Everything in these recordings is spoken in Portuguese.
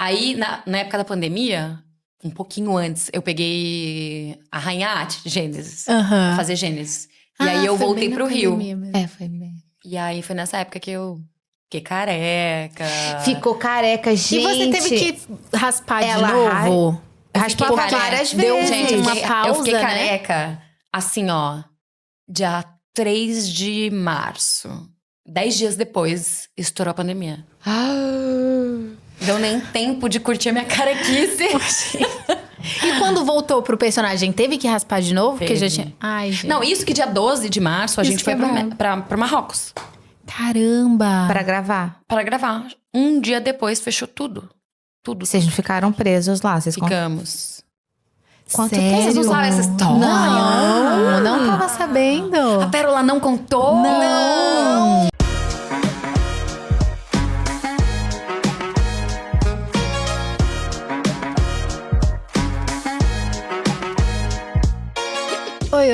Aí, na época da pandemia, um pouquinho antes, eu peguei a Rainha Arte, Gênesis. Pra fazer Gênesis. E aí eu voltei pro Rio. Foi bem. E aí foi nessa época que eu fiquei careca. Ficou careca, gente. E você teve que raspar de Ela novo? raspou careca. várias Deu, vezes. gente, uma pausa, eu fiquei né? careca, assim, ó, dia 3 de março. 10 dias depois, estourou a pandemia. Deu nem tempo de curtir a minha carequice. E quando voltou pro personagem, teve que raspar de novo? Porque já Teve. tinha... Ai, gente. Não, isso que dia 12 de março, a Isso gente que foi é brabo. pra Marrocos. Caramba! Pra gravar. Para gravar. Um dia depois, fechou tudo. Tudo. Vocês não ficaram presos lá? Vocês Ficamos. Quanto Sério? tempo? Vocês não sabem essa história? Não tava sabendo. A Pérola não contou? Não.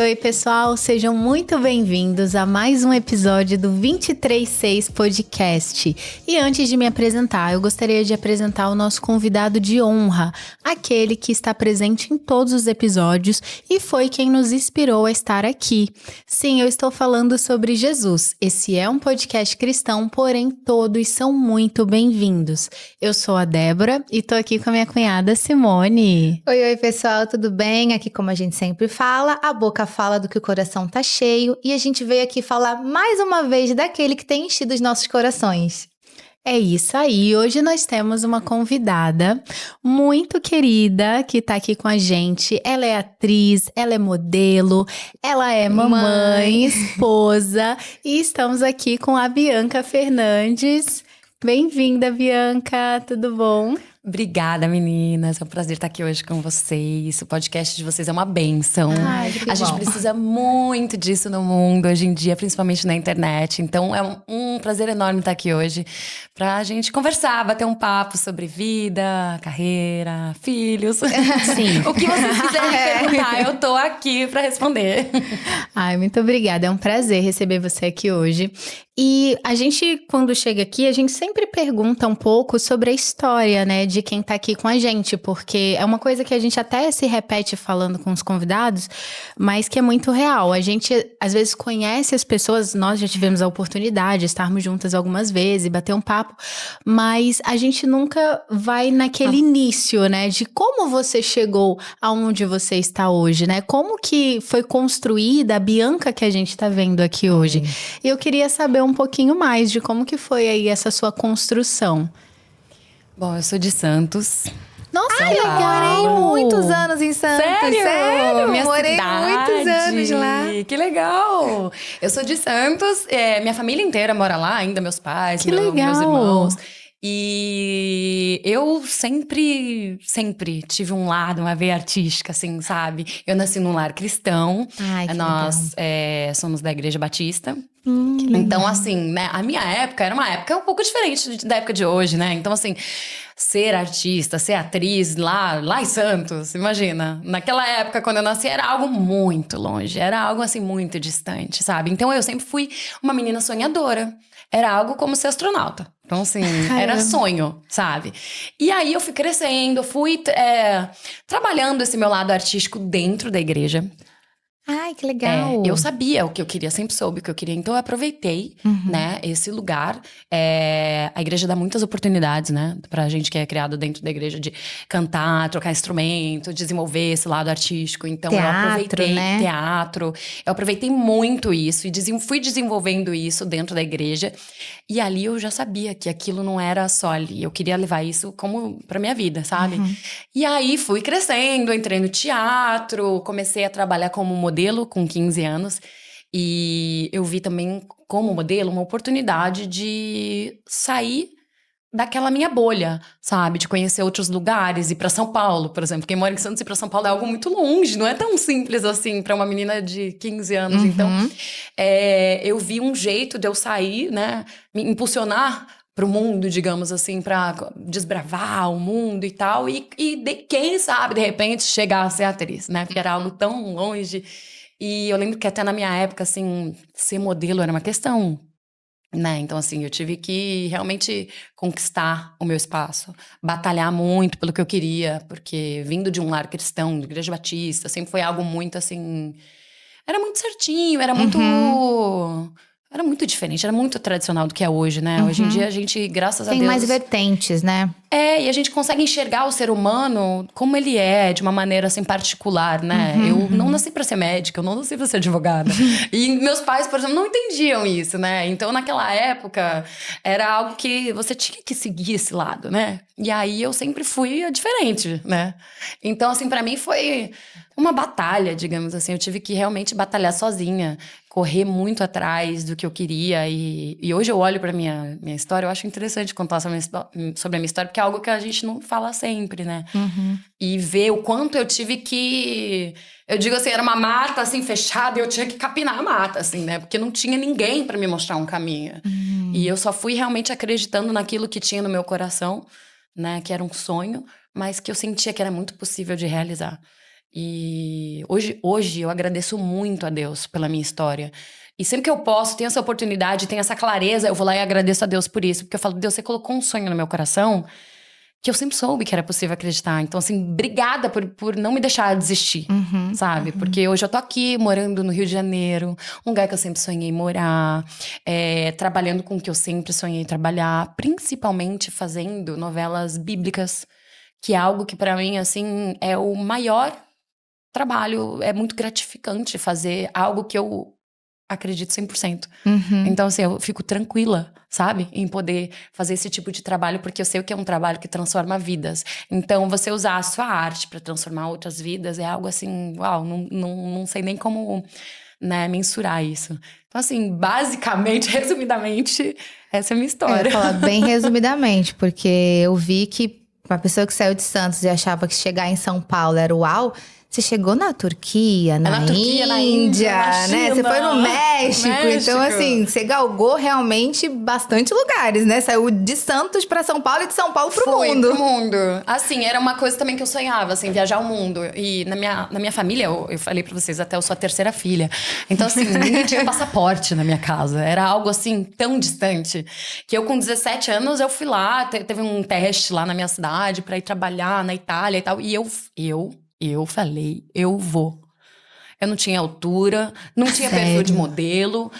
Oi, pessoal, sejam muito bem-vindos a mais um episódio do 236 Podcast. E antes de me apresentar, eu gostaria de apresentar o nosso convidado de honra, aquele que está presente em todos os episódios e foi quem nos inspirou a estar aqui. Sim, eu estou falando sobre Jesus. Esse é um podcast cristão, porém todos são muito bem-vindos. Eu sou a Débora e tô aqui com a minha cunhada Simone. Oi, pessoal, tudo bem? Aqui, como a gente sempre fala, a boca fala do que o coração tá cheio e a gente veio aqui falar mais uma vez daquele que tem enchido os nossos corações. É isso aí, hoje nós temos uma convidada muito querida que tá aqui com a gente. Ela é atriz, ela é modelo, ela é mamãe, esposa e estamos aqui com a Bianca Fernandes. Bem-vinda, Bianca, tudo bom? Obrigada, meninas. É um prazer estar aqui hoje com vocês. O podcast de vocês é uma bênção. Ai, que a gente bom. precisa muito disso no mundo hoje em dia, principalmente na internet. Então é um prazer enorme estar aqui hoje pra gente conversar, bater um papo sobre vida, carreira, filhos. Sim. O que vocês quiserem perguntar, eu tô aqui pra responder. Ai, muito obrigada. É um prazer receber você aqui hoje. E a gente, quando chega aqui, a gente sempre pergunta um pouco sobre a história, né, de quem tá aqui com a gente, porque é uma coisa que a gente até se repete falando com os convidados, mas que é muito real. A gente, às vezes, conhece as pessoas, nós já tivemos a oportunidade de estarmos juntas algumas vezes, bater um papo, mas a gente nunca vai naquele início, né, de como você chegou aonde você está hoje, né, como que foi construída a Bianca que a gente tá vendo aqui hoje. E eu queria saber um pouquinho mais de como que foi aí essa sua construção. Bom, eu sou de Santos. Nossa, São Morei Paulo. muitos anos em Santos. Sério? Minha Morei cidade. muitos anos lá. Que legal! Eu sou de Santos, minha família inteira mora lá, ainda meus pais, Que meus legal. irmãos. E eu sempre tive um lado, uma veia artística, assim, sabe? Eu nasci num lar cristão. Ai, que Nós somos da Igreja Batista. que Então, assim, né, a minha época era uma época um pouco diferente da época de hoje, né? Então, assim, ser artista, ser atriz lá em Santos, imagina. Naquela época, quando eu nasci, era algo muito longe, era algo, assim, muito distante, sabe? Então, eu sempre fui uma menina sonhadora. Era algo como ser astronauta. Então, assim, era sonho, sabe? E aí, eu fui crescendo, fui trabalhando esse meu lado artístico dentro da igreja. Ai, que legal. Eu sabia o que eu queria, sempre soube o que eu queria. Então, eu aproveitei, né, esse lugar. A igreja dá muitas oportunidades, né? Pra gente que é criado dentro da igreja de cantar, trocar instrumento, desenvolver esse lado artístico. Então, Teatro, eu aproveitei né? teatro. Eu aproveitei muito isso e fui desenvolvendo isso dentro da igreja. E ali eu já sabia que aquilo não era só ali. Eu queria levar isso como pra minha vida, sabe? E aí, fui crescendo, entrei no teatro, comecei a trabalhar como modelo com 15 anos. E eu vi também, como modelo, uma oportunidade de sair daquela minha bolha, sabe? De conhecer outros lugares, ir pra São Paulo, por exemplo. Quem mora em Santos, ir pra São Paulo é algo muito longe, não é tão simples assim pra uma menina de 15 anos. Então, eu vi um jeito de eu sair, né? Me impulsionar pro mundo, digamos assim, pra desbravar o mundo e tal. Quem sabe, de repente, chegar a ser atriz, né? Porque era algo tão longe. E eu lembro que até na minha época, assim, ser modelo era uma questão. né? Então, assim, eu tive que realmente conquistar o meu espaço, batalhar muito pelo que eu queria, porque vindo de um lar cristão, de igreja batista, sempre foi algo muito, assim, era muito certinho, era muito diferente, era muito tradicional do que é hoje, né? Hoje em dia a gente, graças a Tem Deus… mais vertentes, né? E a gente consegue enxergar o ser humano como ele é, de uma maneira assim particular, né? Eu não nasci pra ser médica, eu não nasci pra ser advogada. E meus pais, por exemplo, não entendiam isso, né? Então, naquela época, era algo que você tinha que seguir esse lado, né? E aí, eu sempre fui a diferente, né? Então, assim, pra mim foi uma batalha, digamos assim. Eu tive que realmente batalhar sozinha, correr muito atrás do que eu queria. E hoje eu olho pra minha história, eu acho interessante contar sobre a minha história, porque é algo que a gente não fala sempre, né? E ver o quanto eu tive que… Eu digo assim, era uma mata, assim, fechada, e eu tinha que capinar a mata, assim, né? Porque não tinha ninguém pra me mostrar um caminho. E eu só fui realmente acreditando naquilo que tinha no meu coração, né? Que era um sonho, mas que eu sentia que era muito possível de realizar. E hoje eu agradeço muito a Deus pela minha história. E sempre que eu posso, tenho essa oportunidade, tenho essa clareza, eu vou lá e agradeço a Deus por isso. Porque eu falo, Deus, você colocou um sonho no meu coração que eu sempre soube que era possível acreditar. Então, assim, obrigada por não me deixar desistir, sabe? Porque hoje eu tô aqui, morando no Rio de Janeiro, um lugar que eu sempre sonhei morar, trabalhando com o que eu sempre sonhei trabalhar, principalmente fazendo novelas bíblicas, que é algo que pra mim, assim, é o maior trabalho. É muito gratificante fazer algo que eu acredito 100%. Então, assim, eu fico tranquila, sabe? Em poder fazer esse tipo de trabalho, porque eu sei que é um trabalho que transforma vidas. Então, você usar a sua arte para transformar outras vidas é algo assim, uau, não sei nem como, né, mensurar isso. Então, assim, basicamente, resumidamente, essa é a minha história. Eu ia falar bem resumidamente, porque eu vi que uma pessoa que saiu de Santos e achava que chegar em São Paulo era uau… Você chegou na Turquia, na Índia, na né? Você foi no México. Então, assim, você galgou realmente bastante lugares, né? Saiu de Santos pra São Paulo e de São Paulo pro mundo. Pro mundo. Assim, era uma coisa também que eu sonhava, assim, viajar o mundo. E na minha família, eu falei pra vocês, até eu sou a terceira filha. Então, assim, ninguém tinha passaporte na minha casa. Era algo, assim, tão distante. Que eu, com 17 anos, eu fui lá, teve um teste lá na minha cidade pra ir trabalhar na Itália e tal. E eu falei, eu vou. Eu não tinha altura, não tinha perfil de modelo.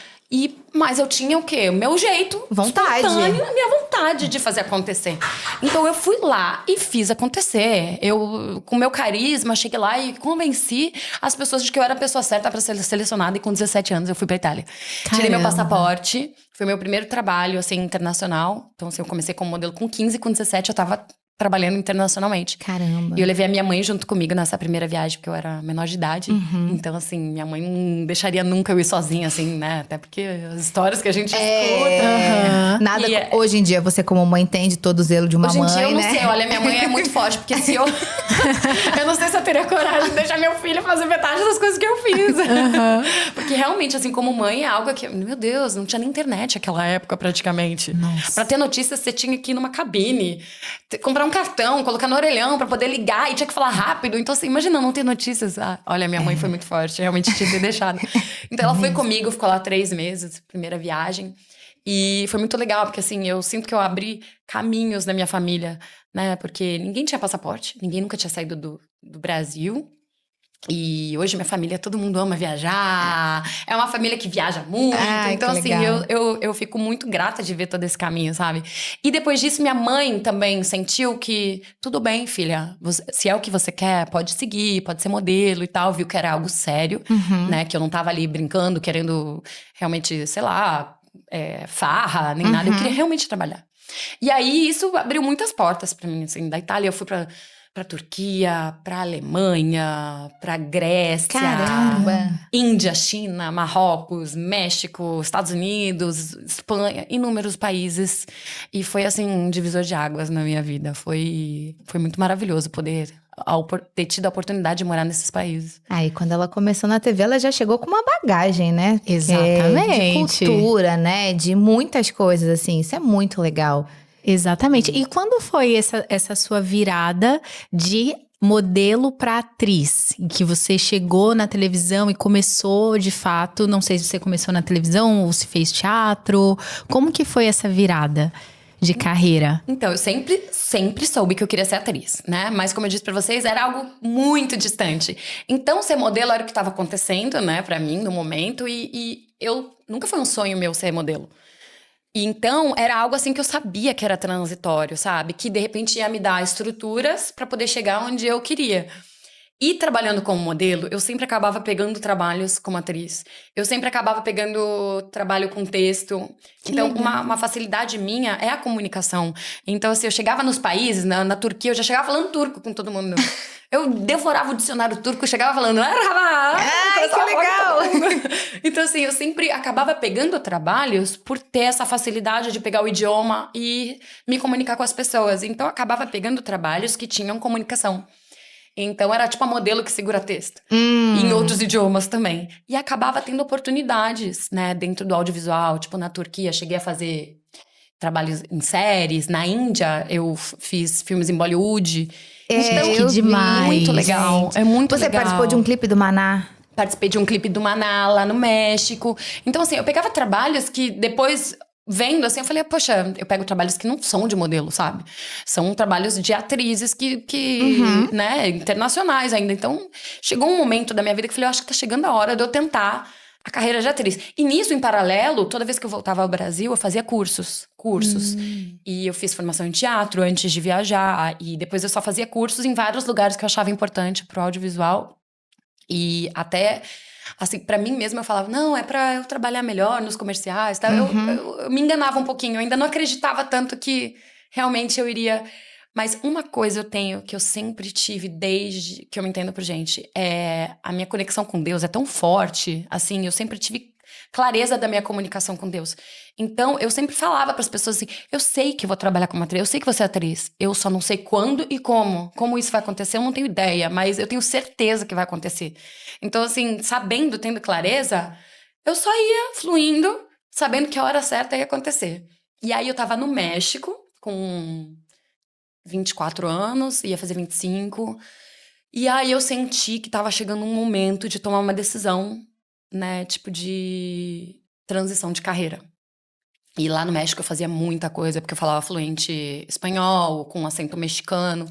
Mas eu tinha o quê? O meu jeito. Vontade. Espontâneo, a minha vontade de fazer acontecer. Então eu fui lá e fiz acontecer. Eu, com meu carisma, cheguei lá e convenci as pessoas de que eu era a pessoa certa para ser selecionada. E com 17 anos eu fui pra Itália. Caramba. Tirei meu passaporte. Foi meu primeiro trabalho, assim, internacional. Então, assim, eu comecei como modelo com 15, com 17 eu tava trabalhando internacionalmente. Caramba. E eu levei a minha mãe junto comigo nessa primeira viagem, porque eu era menor de idade. Então, assim, minha mãe não deixaria nunca eu ir sozinha, assim, né? Até porque as histórias que a gente escuta… Nada… Hoje em dia, você como mãe entende todo o zelo de uma mãe, né? Hoje em dia eu não sei. Olha, minha mãe é muito forte, porque se eu… eu não sei se eu teria coragem de deixar meu filho fazer metade das coisas que eu fiz. Porque realmente, assim, como mãe, é algo que… Meu Deus, não tinha nem internet naquela época, praticamente. Nossa. Pra ter notícias, você tinha que ir numa cabine, comprar um cartão, colocar no orelhão pra poder ligar, e tinha que falar rápido. Então, assim, imagina não ter notícias. Olha, minha mãe foi muito forte, realmente tinha que ter deixado. Então, ela foi comigo, ficou lá 3 meses, primeira viagem. E foi muito legal, porque assim, eu sinto que eu abri caminhos na minha família, né? Porque ninguém tinha passaporte, ninguém nunca tinha saído do Brasil. E hoje minha família, todo mundo ama viajar. É uma família que viaja muito. Então, assim, eu fico muito grata de ver todo esse caminho, sabe? E depois disso, minha mãe também sentiu que… Tudo bem, filha. Se é o que você quer, pode seguir, pode ser modelo e tal. Viu que era algo sério, né? Que eu não tava ali brincando, querendo realmente, sei lá… farra, nem nada. Eu queria realmente trabalhar. E aí, isso abriu muitas portas pra mim, assim. Da Itália, eu fui pra Turquia, pra Alemanha, pra Grécia. Caramba! Índia, China, Marrocos, México, Estados Unidos, Espanha, inúmeros países. E foi, assim, um divisor de águas na minha vida. Foi muito maravilhoso poder… ter tido a oportunidade de morar nesses países. Aí, quando ela começou na TV, ela já chegou com uma bagagem, né? Exatamente. De cultura, né? De muitas coisas, assim. Isso é muito legal. Exatamente. E quando foi essa sua virada de modelo para atriz, em que você chegou na televisão e começou de fato, não sei se você começou na televisão ou se fez teatro, como que foi essa virada de carreira? Então, eu sempre soube que eu queria ser atriz, né? Mas como eu disse pra vocês, era algo muito distante. Então, ser modelo era o que estava acontecendo, né, pra mim, no momento. E eu nunca foi um sonho meu ser modelo. E então, era algo assim que eu sabia que era transitório, sabe? Que de repente ia me dar estruturas pra poder chegar onde eu queria. E trabalhando como modelo, eu sempre acabava pegando trabalhos como atriz. Eu sempre acabava pegando trabalho com texto. Então, uma facilidade minha é a comunicação. Então, assim, eu chegava nos países, na Turquia, eu já chegava falando turco com todo mundo. Eu devorava o dicionário turco, chegava falando... Ai, que legal! Então, assim, eu sempre acabava pegando trabalhos por ter essa facilidade de pegar o idioma e me comunicar com as pessoas. Então, eu acabava pegando trabalhos que tinham comunicação. Então, era tipo a modelo que segura texto. Em outros idiomas também. E acabava tendo oportunidades, né? Dentro do audiovisual. Tipo, na Turquia, cheguei a fazer trabalhos em séries. Na Índia, eu fiz filmes em Bollywood. Então, que demais. Muito legal. Gente. É muito Você legal. participou de um clipe do Maná? Participei de um clipe do Maná, lá no México. Então, assim, eu pegava trabalhos que depois... Vendo, assim, eu falei, poxa, eu pego trabalhos que não são de modelo, sabe? São trabalhos de atrizes né, internacionais ainda. Então, chegou um momento da minha vida que eu falei, eu acho que tá chegando a hora de eu tentar a carreira de atriz. E nisso, em paralelo, toda vez que eu voltava ao Brasil, eu fazia cursos. E eu fiz formação em teatro antes de viajar. E depois eu só fazia cursos em vários lugares que eu achava importante pro audiovisual. E até... Assim, pra mim mesma eu falava, não, é pra eu trabalhar melhor nos comerciais, tá? Eu me enganava um pouquinho, eu ainda não acreditava tanto que realmente eu iria... Mas uma coisa eu tenho que eu sempre tive desde que eu me entendo por gente, é a minha conexão com Deus é tão forte, assim, eu sempre tive clareza da minha comunicação com Deus. Então, eu sempre falava pras pessoas assim, eu sei que eu vou trabalhar como atriz, eu sei que você é atriz, eu só não sei quando e como. Como isso vai acontecer, eu não tenho ideia, mas eu tenho certeza que vai acontecer. Então, assim, sabendo, tendo clareza, eu só ia fluindo, sabendo que a hora certa ia acontecer. E aí, eu tava no México, com 24 anos, ia fazer 25. E aí, eu senti que tava chegando um momento de tomar uma decisão, né, tipo de transição de carreira. E lá no México eu fazia muita coisa, porque eu falava fluente espanhol, com acento mexicano.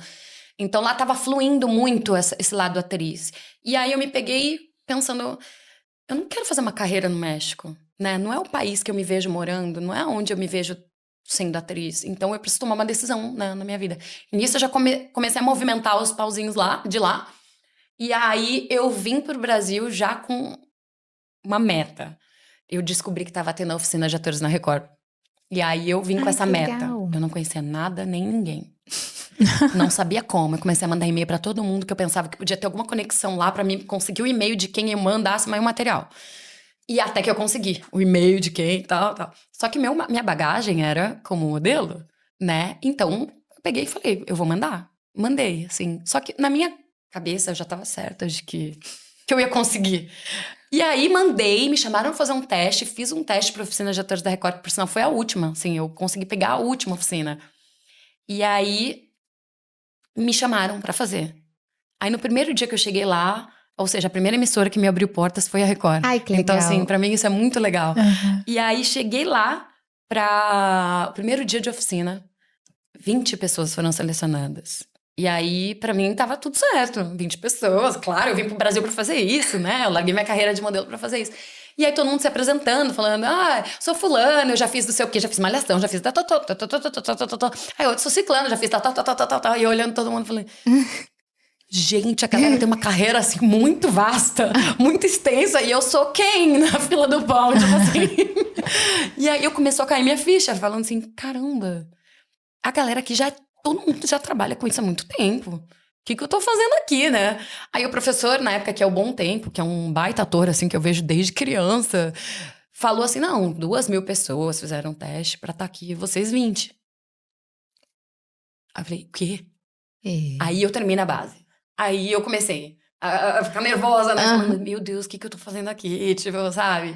Então lá tava fluindo muito esse lado atriz. E aí eu me peguei pensando, eu não quero fazer uma carreira no México, né? Não é o país que eu me vejo morando, não é onde eu me vejo sendo atriz. Então eu preciso tomar uma decisão, né, na minha vida. E nisso eu já comecei a movimentar os pauzinhos de lá. E aí eu vim pro Brasil já com uma meta. Eu descobri que tava tendo a oficina de atores na Record. E aí eu vim com essa meta. Legal. Eu não conhecia nada, nem ninguém. Não sabia como. Eu comecei a mandar e-mail pra todo mundo que eu pensava que podia ter alguma conexão lá pra mim conseguir o e-mail de quem eu mandasse mais o material. E até que eu consegui o e-mail de quem e tal. Só que minha bagagem era como modelo, né? Então, eu peguei e falei, eu vou mandar. Mandei, assim. Só que na minha cabeça eu já tava certa de que eu ia conseguir. E aí, mandei, me chamaram pra fazer um teste. Fiz um teste pra oficina de atores da Record, que por sinal foi a última. Assim, eu consegui pegar a última oficina. E aí, me chamaram pra fazer. Aí, no primeiro dia que eu cheguei lá... Ou seja, a primeira emissora que me abriu portas foi a Record. Ai, que legal. Então, assim, pra mim isso é muito legal. E aí, cheguei lá pra... O primeiro dia de oficina, 20 pessoas foram selecionadas. E aí, pra mim, tava tudo certo. 20 pessoas, claro, eu vim pro Brasil pra fazer isso, né? Eu larguei minha carreira de modelo pra fazer isso. E aí, todo mundo se apresentando, falando, sou fulano, eu já fiz não sei o quê, já fiz malhação, já fiz... Aí, eu sou ciclano, já fiz... E eu olhando todo mundo, falei... Gente, a galera tem uma carreira, assim, muito vasta, muito extensa. E eu sou quem na fila do pão, tipo assim. E aí, começou a cair minha ficha, falando assim, caramba, a galera aqui todo mundo já trabalha com isso há muito tempo. O que eu tô fazendo aqui, né? Aí o professor, na época, que é o Bom Tempo, que é um baita ator, assim, que eu vejo desde criança, falou assim, não, 2.000 pessoas fizeram um teste pra estar aqui, vocês 20. Aí eu falei, o quê? Aí eu termino a base. Aí eu comecei a ficar nervosa, né? Falando, meu Deus, o que eu tô fazendo aqui? Tipo, sabe?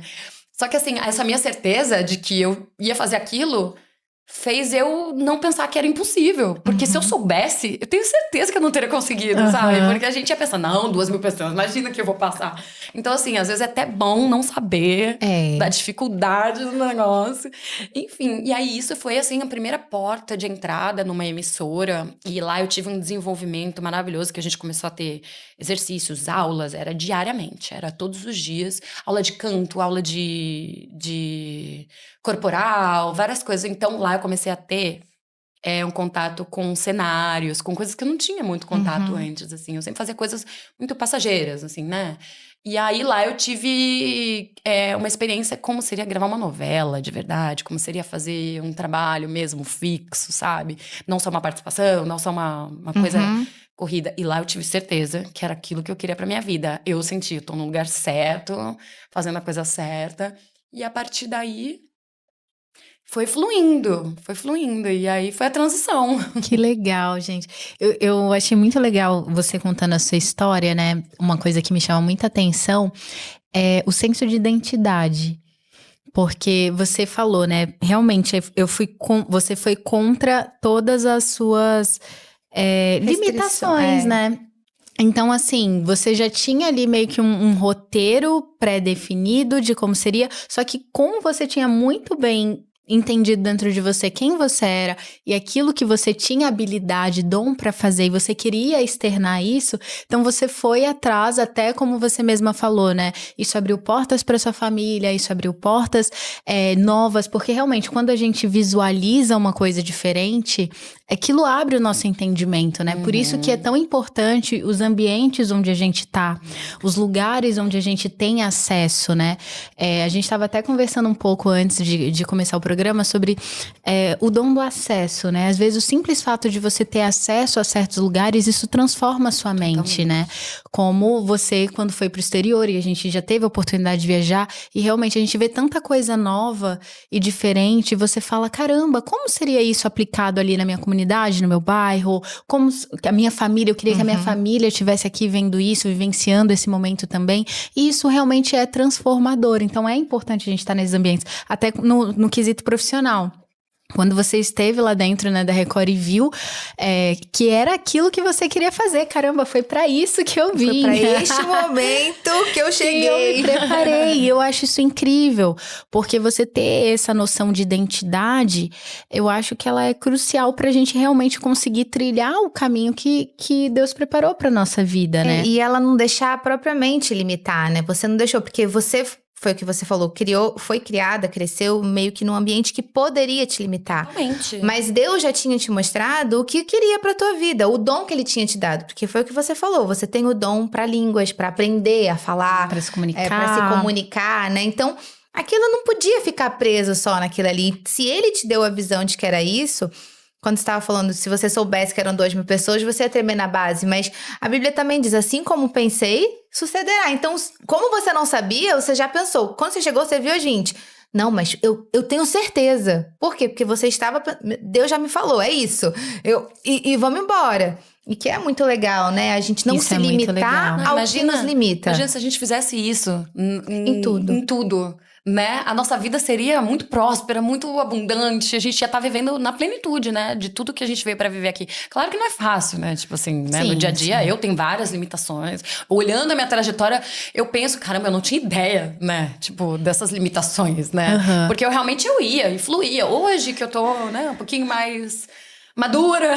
Só que assim, essa minha certeza de que eu ia fazer aquilo fez eu não pensar que era impossível. Porque se eu soubesse, eu tenho certeza que eu não teria conseguido, sabe? Porque a gente ia pensar, não, 2.000 pessoas, imagina que eu vou passar. Então, assim, às vezes é até bom não saber da dificuldade do negócio. Enfim, e aí isso foi, assim, a primeira porta de entrada numa emissora. E lá eu tive um desenvolvimento maravilhoso, que a gente começou a ter exercícios, aulas, era diariamente, era todos os dias. Aula de canto, aula de corporal, várias coisas. Então, lá eu comecei a ter um contato com cenários, com coisas que eu não tinha muito contato antes, assim. Eu sempre fazia coisas muito passageiras, assim, né? E aí, lá eu tive uma experiência como seria gravar uma novela, de verdade. Como seria fazer um trabalho mesmo fixo, sabe? Não só uma participação, não só uma coisa corrida. E lá eu tive certeza que era aquilo que eu queria pra minha vida. Eu senti, eu tô no lugar certo, fazendo a coisa certa. E a partir daí... Foi fluindo. E aí foi a transição. Que legal, gente. Eu achei muito legal você contando a sua história, né? Uma coisa que me chama muita atenção é o senso de identidade. Porque você falou, né? Realmente, você foi contra todas as suas limitações, né? Então, assim, você já tinha ali meio que um roteiro pré-definido de como seria, só que como você tinha muito bem entendido dentro de você quem você era e aquilo que você tinha habilidade, dom pra fazer e você queria externar isso, então você foi atrás, até como você mesma falou, né? Isso abriu portas pra sua família, isso abriu portas novas, porque realmente quando a gente visualiza uma coisa diferente, aquilo abre o nosso entendimento, né? Por isso que é tão importante os ambientes onde a gente tá, os lugares onde a gente tem acesso, né? A gente estava até conversando um pouco antes de começar o programa sobre o dom do acesso, né? Às vezes o simples fato de você ter acesso a certos lugares, isso transforma a sua mente, né? Como você, quando foi pro exterior, e a gente já teve a oportunidade de viajar, e realmente a gente vê tanta coisa nova e diferente, e você fala, caramba, como seria isso aplicado ali na minha comunidade, no meu bairro? Como a minha família, eu queria que a minha família estivesse aqui vendo isso, vivenciando esse momento também. E isso realmente é transformador. Então é importante a gente estar nesses ambientes, até no quesito profissional. Quando você esteve lá dentro, né, da Record e viu que era aquilo que você queria fazer. Caramba, foi pra isso que eu vim. Foi pra este momento que eu cheguei. E eu me preparei. E eu acho isso incrível. Porque você ter essa noção de identidade, eu acho que ela é crucial pra gente realmente conseguir trilhar o caminho que Deus preparou pra nossa vida, né? E ela não deixar propriamente limitar, né? Você não deixou, porque você... Foi o que você falou, foi criada, cresceu meio que num ambiente que poderia te limitar. Realmente. Mas Deus já tinha te mostrado o que queria pra tua vida, o dom que ele tinha te dado. Porque foi o que você falou, você tem o dom pra línguas, pra aprender a falar. Pra se comunicar. Pra se comunicar, né? Então, aquilo não podia ficar preso só naquilo ali. Se ele te deu a visão de que era isso... Quando você estava falando, se você soubesse que eram 2.000 pessoas, você ia tremer na base. Mas a Bíblia também diz, assim como pensei, sucederá. Então, como você não sabia, você já pensou. Quando você chegou, você viu a gente. Não, mas eu tenho certeza. Por quê? Porque você estava... Deus já me falou, é isso. E vamos embora. E que é muito legal, né? A gente não se limitar ao que nos limita. Imagina se a gente fizesse isso em tudo. Em tudo. Né? A nossa vida seria muito próspera, muito abundante. A gente já tá vivendo na plenitude, né? De tudo que a gente veio pra viver aqui. Claro que não é fácil, né? Tipo assim, né? Sim, no dia a dia, eu tenho várias limitações. Olhando a minha trajetória, eu penso, caramba, eu não tinha ideia, né? Tipo, dessas limitações, né? Porque eu realmente ia e fluía. Hoje que eu tô, né? Um pouquinho mais... madura,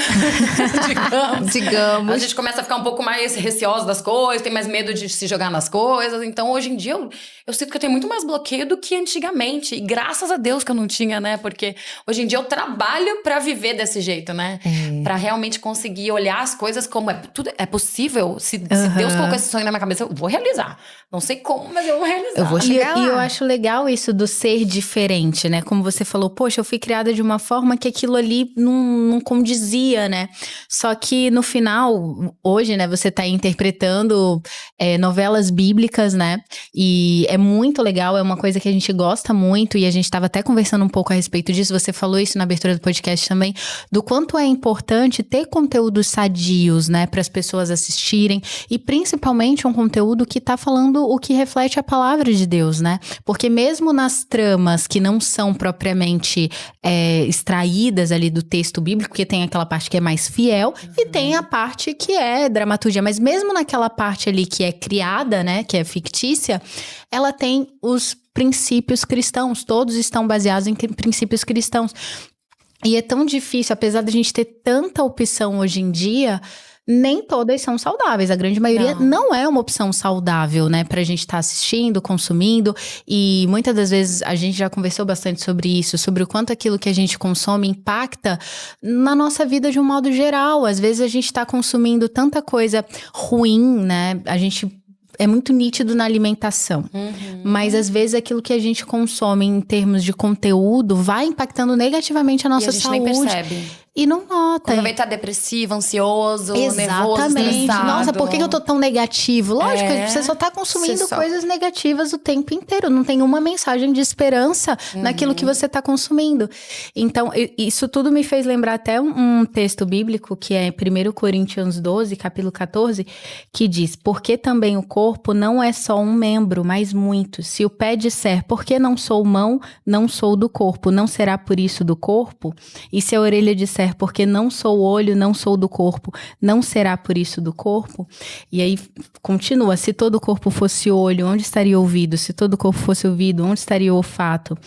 digamos. A gente começa a ficar um pouco mais receosa das coisas, tem mais medo de se jogar nas coisas. Então, hoje em dia, eu sinto que eu tenho muito mais bloqueio do que antigamente. E graças a Deus que eu não tinha, né? Porque hoje em dia eu trabalho pra viver desse jeito, né? Pra realmente conseguir olhar as coisas como tudo é possível. Se Deus colocou esse sonho na minha cabeça, eu vou realizar. Não sei como, mas eu vou realizar. Eu vou chegar lá. E eu acho legal isso do ser diferente, né? Como você falou, poxa, eu fui criada de uma forma que aquilo ali não condizia, né? Só que no final, hoje, né, você tá interpretando novelas bíblicas, né? E é muito legal, é uma coisa que a gente gosta muito, e a gente tava até conversando um pouco a respeito disso, você falou isso na abertura do podcast também, do quanto é importante ter conteúdos sadios, né, para as pessoas assistirem, e principalmente um conteúdo que tá falando o que reflete a palavra de Deus, né? Porque mesmo nas tramas que não são propriamente extraídas ali do texto bíblico, porque tem aquela parte que é mais fiel, e tem a parte que é dramaturgia, mas mesmo naquela parte ali que é criada, né, que é fictícia, ela tem os princípios cristãos, todos estão baseados em princípios cristãos. E é tão difícil, apesar da gente ter tanta opção hoje em dia, nem todas são saudáveis. A grande maioria não é uma opção saudável, né? Pra gente estar assistindo, consumindo. E muitas das vezes a gente já conversou bastante sobre isso, sobre o quanto aquilo que a gente consome impacta na nossa vida de um modo geral. Às vezes a gente tá consumindo tanta coisa ruim, né? A gente é muito nítido na alimentação. Mas às vezes aquilo que a gente consome em termos de conteúdo vai impactando negativamente a nossa saúde. E a gente nem percebe. E não nota. Quando vai estar depressivo, ansioso, nervoso, Exatamente. estressado. Nossa, por que eu tô tão negativo? Lógico, você só tá consumindo coisas negativas o tempo inteiro. Não tem uma mensagem de esperança naquilo que você tá consumindo. Então, isso tudo me fez lembrar até um texto bíblico, que é 1 Coríntios 12, capítulo 14, que diz: porque também o corpo não é só um membro, mas muitos. Se o pé disser, porque não sou mão, não sou do corpo, não será por isso do corpo? E se a orelha disser, porque não sou olho, não sou do corpo, não será por isso do corpo? E aí continua: se todo o corpo fosse olho, onde estaria o ouvido? Se todo o corpo fosse ouvido, onde estaria o olfato?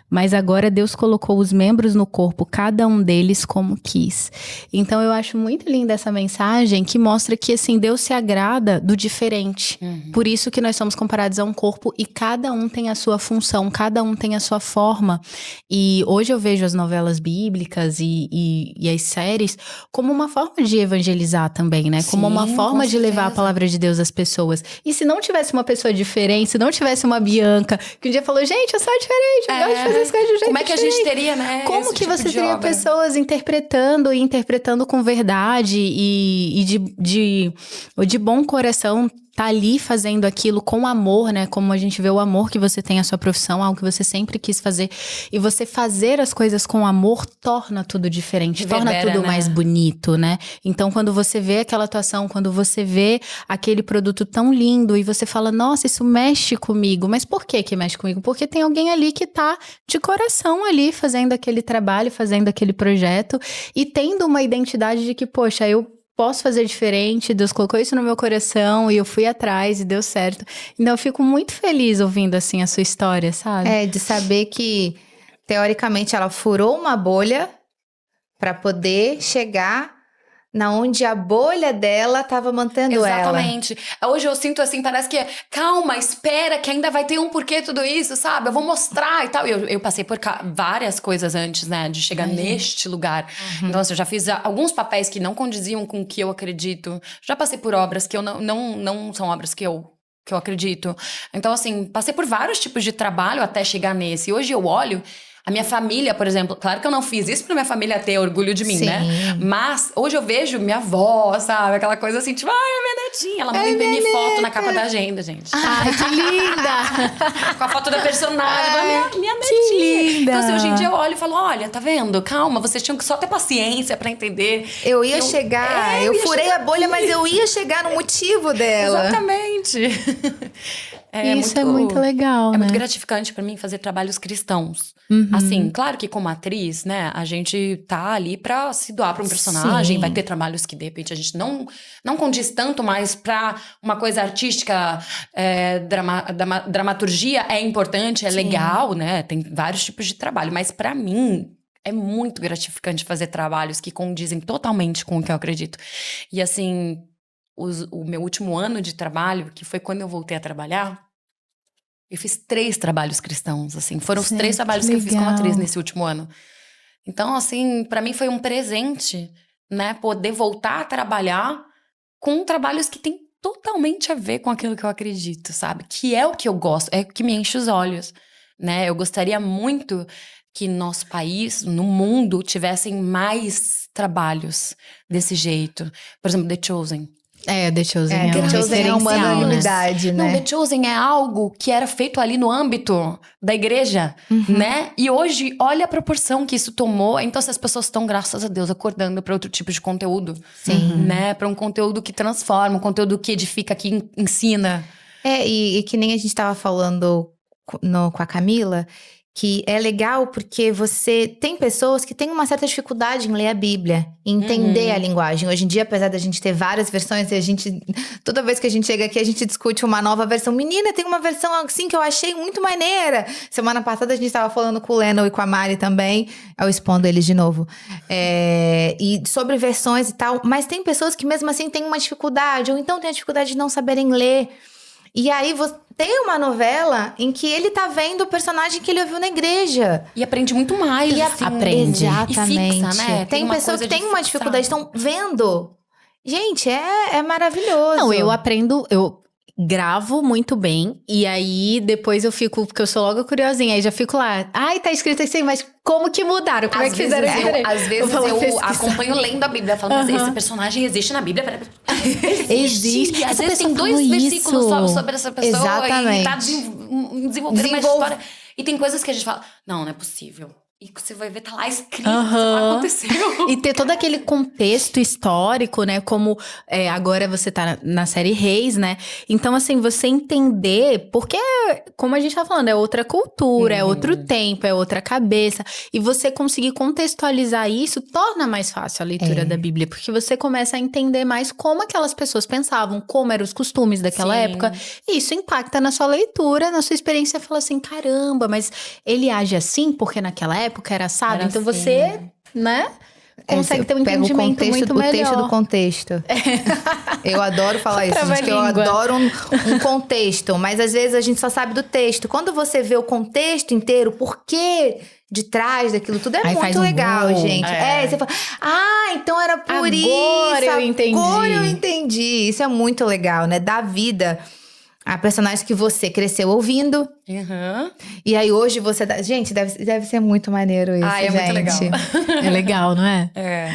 Mas agora Deus colocou os membros no corpo, cada um deles como quis. Então eu acho muito linda essa mensagem, que mostra que, assim, Deus se agrada do diferente. Por isso que nós somos comparados a um corpo, e cada um tem a sua função, cada um tem a sua forma. E hoje eu vejo as novelas bíblicas e as séries como uma forma de evangelizar também, né? Como uma forma de levar a palavra de Deus às pessoas. E se não tivesse uma pessoa diferente, se não tivesse uma Bianca, que um dia falou: gente, eu sou diferente, eu gosto de fazer as coisas de um jeito Como é que a gente diferente. teria, né? Como que tipo você teria pessoas interpretando com verdade e de bom coração, tá ali fazendo aquilo com amor, né? Como a gente vê o amor que você tem à sua profissão, algo que você sempre quis fazer. E você fazer as coisas com amor torna tudo diferente, torna tudo mais bonito, né? Então, quando você vê aquela atuação, quando você vê aquele produto tão lindo e você fala: nossa, isso mexe comigo. Mas por que mexe comigo? Porque tem alguém ali que tá de coração ali fazendo aquele trabalho, fazendo aquele projeto e tendo uma identidade de que, poxa, eu posso fazer diferente, Deus colocou isso no meu coração e eu fui atrás e deu certo. Então eu fico muito feliz ouvindo, assim, a sua história, sabe? De saber que, teoricamente, ela furou uma bolha para poder chegar na onde a bolha dela estava mantendo ela. Exatamente. Hoje eu sinto assim, parece que calma, espera, que ainda vai ter um porquê tudo isso, sabe? Eu vou mostrar e tal. Eu passei por várias coisas antes, né, de chegar neste lugar. Então, assim, eu já fiz alguns papéis que não condiziam com o que eu acredito. Já passei por obras que eu não são obras que eu acredito. Então, assim, passei por vários tipos de trabalho até chegar nesse. E hoje eu olho a minha família, por exemplo, claro que eu não fiz isso pra minha família ter orgulho de mim, né? Mas hoje eu vejo minha avó, sabe? Aquela coisa assim, tipo, ai, é minha netinha. Ela manda imprimir foto na capa da agenda, gente. Ai, que linda! Com a foto da personagem, minha netinha. Que linda! Então, assim, hoje em dia eu olho e falo: olha, tá vendo? Calma, vocês tinham que só ter paciência pra entender. Eu ia chegar, eu furei a bolha, mas eu ia chegar no motivo dela. Exatamente. Isso é muito legal, né? É muito gratificante pra mim fazer trabalhos cristãos. Assim, claro que como atriz, né, a gente tá ali pra se doar pra um personagem. Vai ter trabalhos que, de repente, a gente não condiz tanto, mas pra uma coisa artística, dramaturgia é importante, é legal, né? Tem vários tipos de trabalho. Mas pra mim, é muito gratificante fazer trabalhos que condizem totalmente com o que eu acredito. E assim, o meu último ano de trabalho, que foi quando eu voltei a trabalhar, eu fiz 3 trabalhos cristãos, assim. Foram os 3 trabalhos que eu fiz como atriz nesse último ano. Então, assim, pra mim foi um presente, né? Poder voltar a trabalhar com trabalhos que têm totalmente a ver com aquilo que eu acredito, sabe? Que é o que eu gosto, é o que me enche os olhos, né? Eu gostaria muito que no nosso país, no mundo, tivessem mais trabalhos desse jeito. Por exemplo, The Chosen. The Chosen The Chosen é uma unanimidade, né? Não, The Chosen é algo que era feito ali no âmbito da igreja, né? E hoje, olha a proporção que isso tomou. Então, as pessoas estão, graças a Deus, acordando para outro tipo de conteúdo. Sim. Né? Para um conteúdo que transforma, um conteúdo que edifica, que ensina. E que nem a gente tava falando com a Camila, que é legal porque você tem pessoas que têm uma certa dificuldade em ler a Bíblia, em entender a linguagem. Hoje em dia, apesar da gente ter várias versões, e toda vez que a gente chega aqui, a gente discute uma nova versão. Menina, tem uma versão assim que eu achei muito maneira. Semana passada a gente tava falando com o Leno e com a Mari também, eu expondo eles de novo. E sobre versões e tal, mas tem pessoas que mesmo assim têm uma dificuldade, ou então têm a dificuldade de não saberem ler. E aí tem uma novela em que ele tá vendo o personagem que ele ouviu na igreja. E aprende muito mais. Aprende. Exatamente. E fixa, né? Tem pessoas que têm uma dificuldade, estão vendo. Gente, é maravilhoso. Não, eu aprendo, eu gravo muito bem. E aí, depois eu fico, porque eu sou logo curiosinha. Aí já fico lá, ai, tá escrito assim, mas como que mudaram? Como é que fizeram diferente? Às vezes eu acompanho lendo a Bíblia, falando, mas esse personagem existe na Bíblia? Existe. E às vezes tem 2 versículos sobre essa pessoa. Exatamente. E tá desenvolvendo uma história. E tem coisas que a gente fala, não é possível. E você vai ver, tá lá escrito, aconteceu. E ter todo aquele contexto histórico, né? Como agora você tá na série Reis, né? Então, assim, você entender... Porque, como a gente tá falando, é outra cultura, é outro tempo, é outra cabeça. E você conseguir contextualizar isso torna mais fácil a leitura da Bíblia. Porque você começa a entender mais como aquelas pessoas pensavam, como eram os costumes daquela época. E isso impacta na sua leitura, na sua experiência. Fala assim, caramba, mas ele age assim porque naquela época era assado. Então assim. você, né, consegue ter um entendimento muito melhor. O texto do contexto. Eu adoro falar isso, gente, que eu adoro um contexto. Mas às vezes a gente só sabe do texto. Quando você vê o contexto inteiro, o porquê de trás daquilo tudo, muito legal, gente. Você fala, então era por isso. Agora eu entendi. Isso é muito legal, né? Dá vida a personagem que você cresceu ouvindo. E aí hoje você dá... Gente, deve ser muito maneiro isso, gente. Muito legal. É legal, não é?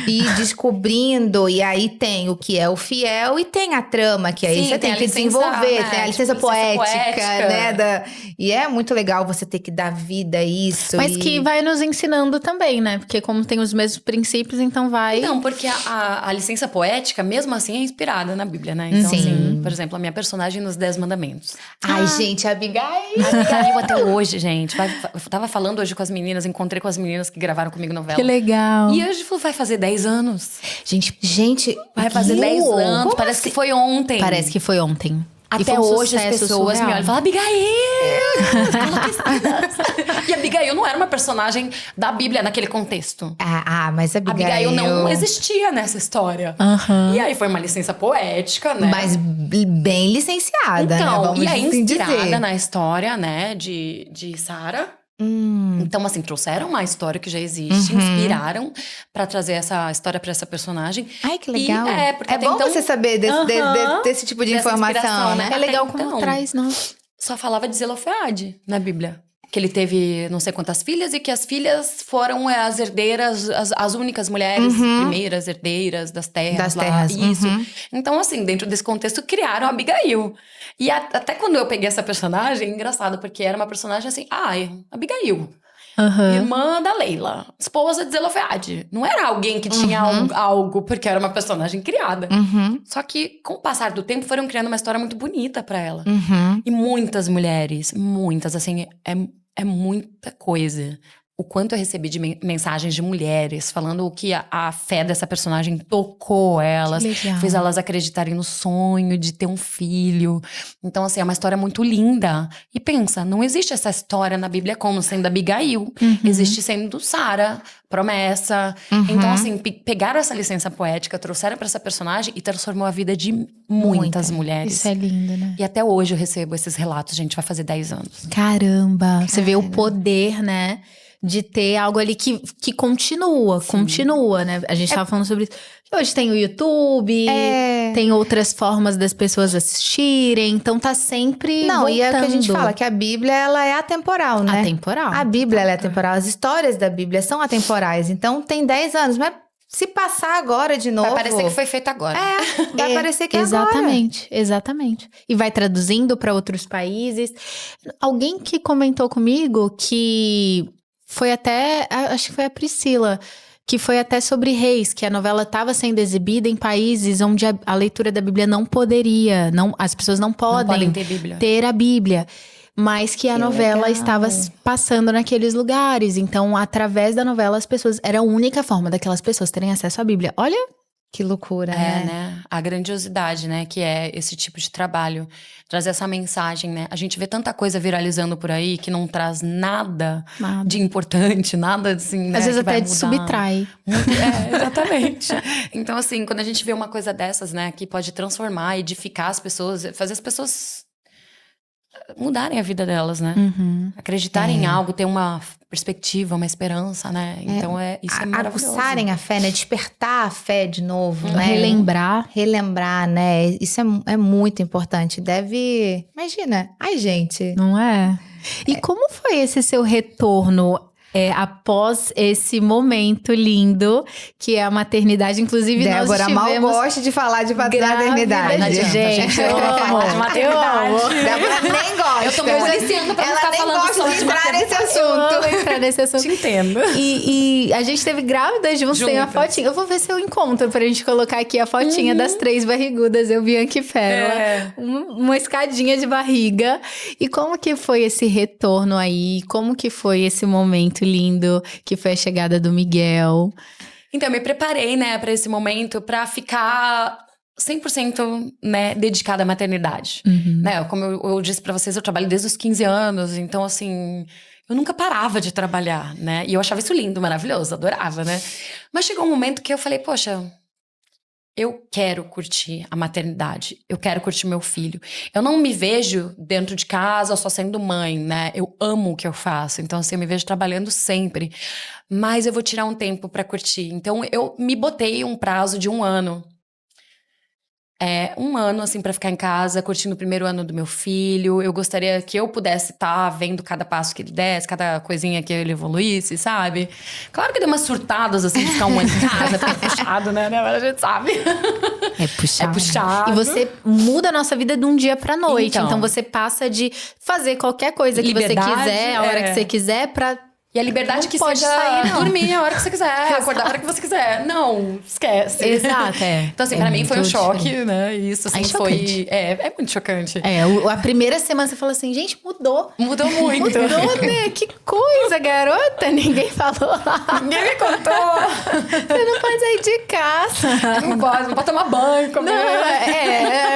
E descobrindo, e aí tem o que é o fiel e tem a trama, que aí você tem que desenvolver. Tem a licença poética, né? E é muito legal você ter que dar vida a isso. Mas que vai nos ensinando também, né? Porque como tem os mesmos princípios, então vai... Não, porque a licença poética, mesmo assim, é inspirada na Bíblia, né? Então, assim, por exemplo, a minha personagem nos 10 Mandamentos. Ai, gente, a Abigail até hoje, gente. Eu tava falando hoje com as meninas, encontrei com as meninas que gravaram comigo novela. Que legal. E hoje vai fazer 10 anos. Gente, vai fazer 10 anos. Parece que foi ontem. Parece que foi ontem. Até hoje as pessoas me olham e falam, Abigail! E a Abigail não era uma personagem da Bíblia naquele contexto. Mas a Abigail não existia nessa história. E aí foi uma licença poética, né? Mas bem licenciada, né? Vamos e aí inspirada dizer. na história, né, de Sara. Então, assim, trouxeram uma história que já existe, inspiraram pra trazer essa história pra essa personagem. Ai, que legal. E, porque é bom então, você saber desse tipo de informação, né? É legal como então, traz, não? Só falava de Zelofeade na Bíblia. Que ele teve não sei quantas filhas e que as filhas foram as herdeiras, as únicas mulheres, primeiras herdeiras das terras. Isso. Então, assim, dentro desse contexto, criaram a Abigail. E até quando eu peguei essa personagem, engraçado, porque era uma personagem assim, Abigail. Irmã da Leila, esposa de Zelofeade. Não era alguém que tinha algo, porque era uma personagem criada. Só que, com o passar do tempo, foram criando uma história muito bonita pra ela. E muitas mulheres, assim, é muita coisa. O quanto eu recebi de mensagens de mulheres falando o que a fé dessa personagem tocou elas, fez elas acreditarem no sonho de ter um filho. Então, assim, é uma história muito linda. E pensa, não existe essa história na Bíblia como sendo Abigail. Existe sendo Sara, promessa. Então, assim, pegaram essa licença poética, trouxeram pra essa personagem e transformou a vida de muitas mulheres. Isso é lindo, né? E até hoje eu recebo esses relatos, gente, vai fazer 10 anos. Caramba! Você vê o poder, né? De ter algo ali que continua, né? A gente tava falando sobre isso. Hoje tem o YouTube, tem outras formas das pessoas assistirem, então tá sempre Não, voltando. e é o que a gente fala, que a Bíblia, ela é atemporal, né? Atemporal. A Bíblia, ela é atemporal. As histórias da Bíblia são atemporais. Então, tem 10 anos, mas se passar agora de novo... Vai parecer que foi feito agora. Vai parecer que é agora. Exatamente. E vai traduzindo para outros países. Alguém que comentou comigo que foi até, acho que foi a Priscila, que foi até sobre reis, que a novela estava sendo exibida em países onde a leitura da Bíblia não poderia, as pessoas não podem ter a Bíblia. Mas que a novela estava passando naqueles lugares. Então, através da novela, as pessoas... Era a única forma daquelas pessoas terem acesso à Bíblia. Olha que loucura, né? A grandiosidade, né? Que é esse tipo de trabalho. Trazer essa mensagem, né? A gente vê tanta coisa viralizando por aí que não traz nada. De importante, nada assim, né? Às vezes que até vai mudar. subtrai. Exatamente. Então, assim, quando a gente vê uma coisa dessas, né? Que pode transformar, edificar as pessoas, fazer as pessoas mudarem a vida delas, né? Acreditarem em algo, ter uma perspectiva, uma esperança, né? Então, isso é maravilhoso. Aguçarem a fé, né? Despertar a fé de novo, né? Relembrar, né? Isso é muito importante. Imagina. Ai, gente. Não é? E como foi esse seu retorno após esse momento lindo, que é a maternidade? Inclusive, Débora nós tivemos... mal gosta de falar de maternidade. Gente, eu amo. Débora nem gosta. Eu tô me policiando pra não ficar falando gosta só de de entrar nesse Eu assunto. amo entrar nesse assunto. Te entendo. E a gente teve grávidas juntos, tem a fotinha. Eu vou ver se eu encontro pra gente colocar aqui a fotinha das 3 barrigudas, eu, Bianca e Pérola. Uma escadinha de barriga. E como que foi esse retorno aí? Como que foi esse momento lindo que foi a chegada do Miguel? Então, eu me preparei, né, pra esse momento, pra ficar 100%, né, dedicada à maternidade. Né? Como eu disse pra vocês, eu trabalho desde os 15 anos, então, assim, eu nunca parava de trabalhar, né? E eu achava isso lindo, maravilhoso, adorava, né? Mas chegou um momento que eu falei, poxa, eu quero curtir a maternidade, eu quero curtir meu filho. Eu não me vejo dentro de casa só sendo mãe, né? Eu amo o que eu faço, então assim, eu me vejo trabalhando sempre. Mas eu vou tirar um tempo pra curtir. Então eu me botei um prazo de 1 ano. 1 ano, assim, pra ficar em casa, curtindo o primeiro ano do meu filho. Eu gostaria que eu pudesse estar vendo cada passo que ele desse, cada coisinha que ele evoluísse, sabe? Claro que deu umas surtadas, assim, de ficar 1 ano em casa, porque é puxado, né? Mas a gente sabe. É puxado. É puxado. E você muda a nossa vida de um dia pra noite. Então você passa de fazer qualquer coisa que você quiser, a hora que você quiser, pra... E a liberdade Não que pode seja sair, não. dormir a hora que você quiser, acordar a hora que você quiser. Não, esquece. Exato, Então, assim, pra mim foi um choque, né? Isso, assim, chocante. É muito chocante. A primeira semana você fala assim, gente, mudou. Mudou muito. Mudou, né? Que coisa, garota. Ninguém falou. Ninguém me contou. Você não pode sair de casa. Não pode tomar banho, comer.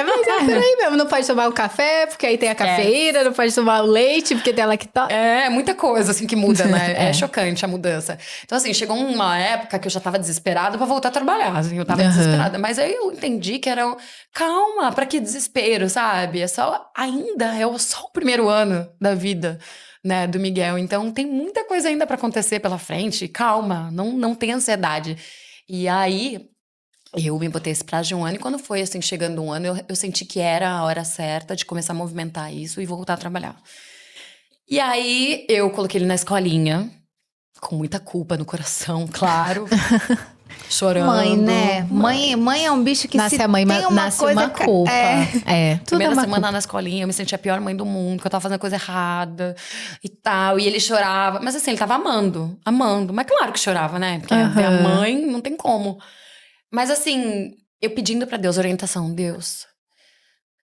Mas por aí mesmo. Não pode tomar o café, porque aí tem a cafeína. Não pode tomar o leite, porque tem a lactose. É, muita coisa, assim, que muda, né? É chocante a mudança. Então, assim, chegou uma época que eu já tava desesperada pra voltar a trabalhar, assim, eu tava desesperada. Mas aí eu entendi que era, calma, pra que desespero, sabe? É só o primeiro ano da vida, né, do Miguel. Então, tem muita coisa ainda pra acontecer pela frente. Calma, não tem ansiedade. E aí... eu me botei esse prazo de 1 ano e quando foi, assim, chegando 1 ano, eu senti que era a hora certa de começar a movimentar isso e voltar a trabalhar. E aí, eu coloquei ele na escolinha, com muita culpa no coração, claro, chorando. Mãe, né? Mãe é um bicho que Nasce se a mãe, tem uma nasce coisa... uma culpa. Tudo Primeira é uma semana culpa. na escolinha, eu me sentia a pior mãe do mundo, que eu tava fazendo coisa errada e tal. E ele chorava, mas assim, ele tava amando. Mas claro que chorava, né? Porque a mãe não tem como. Mas assim, eu pedindo pra Deus orientação. Deus,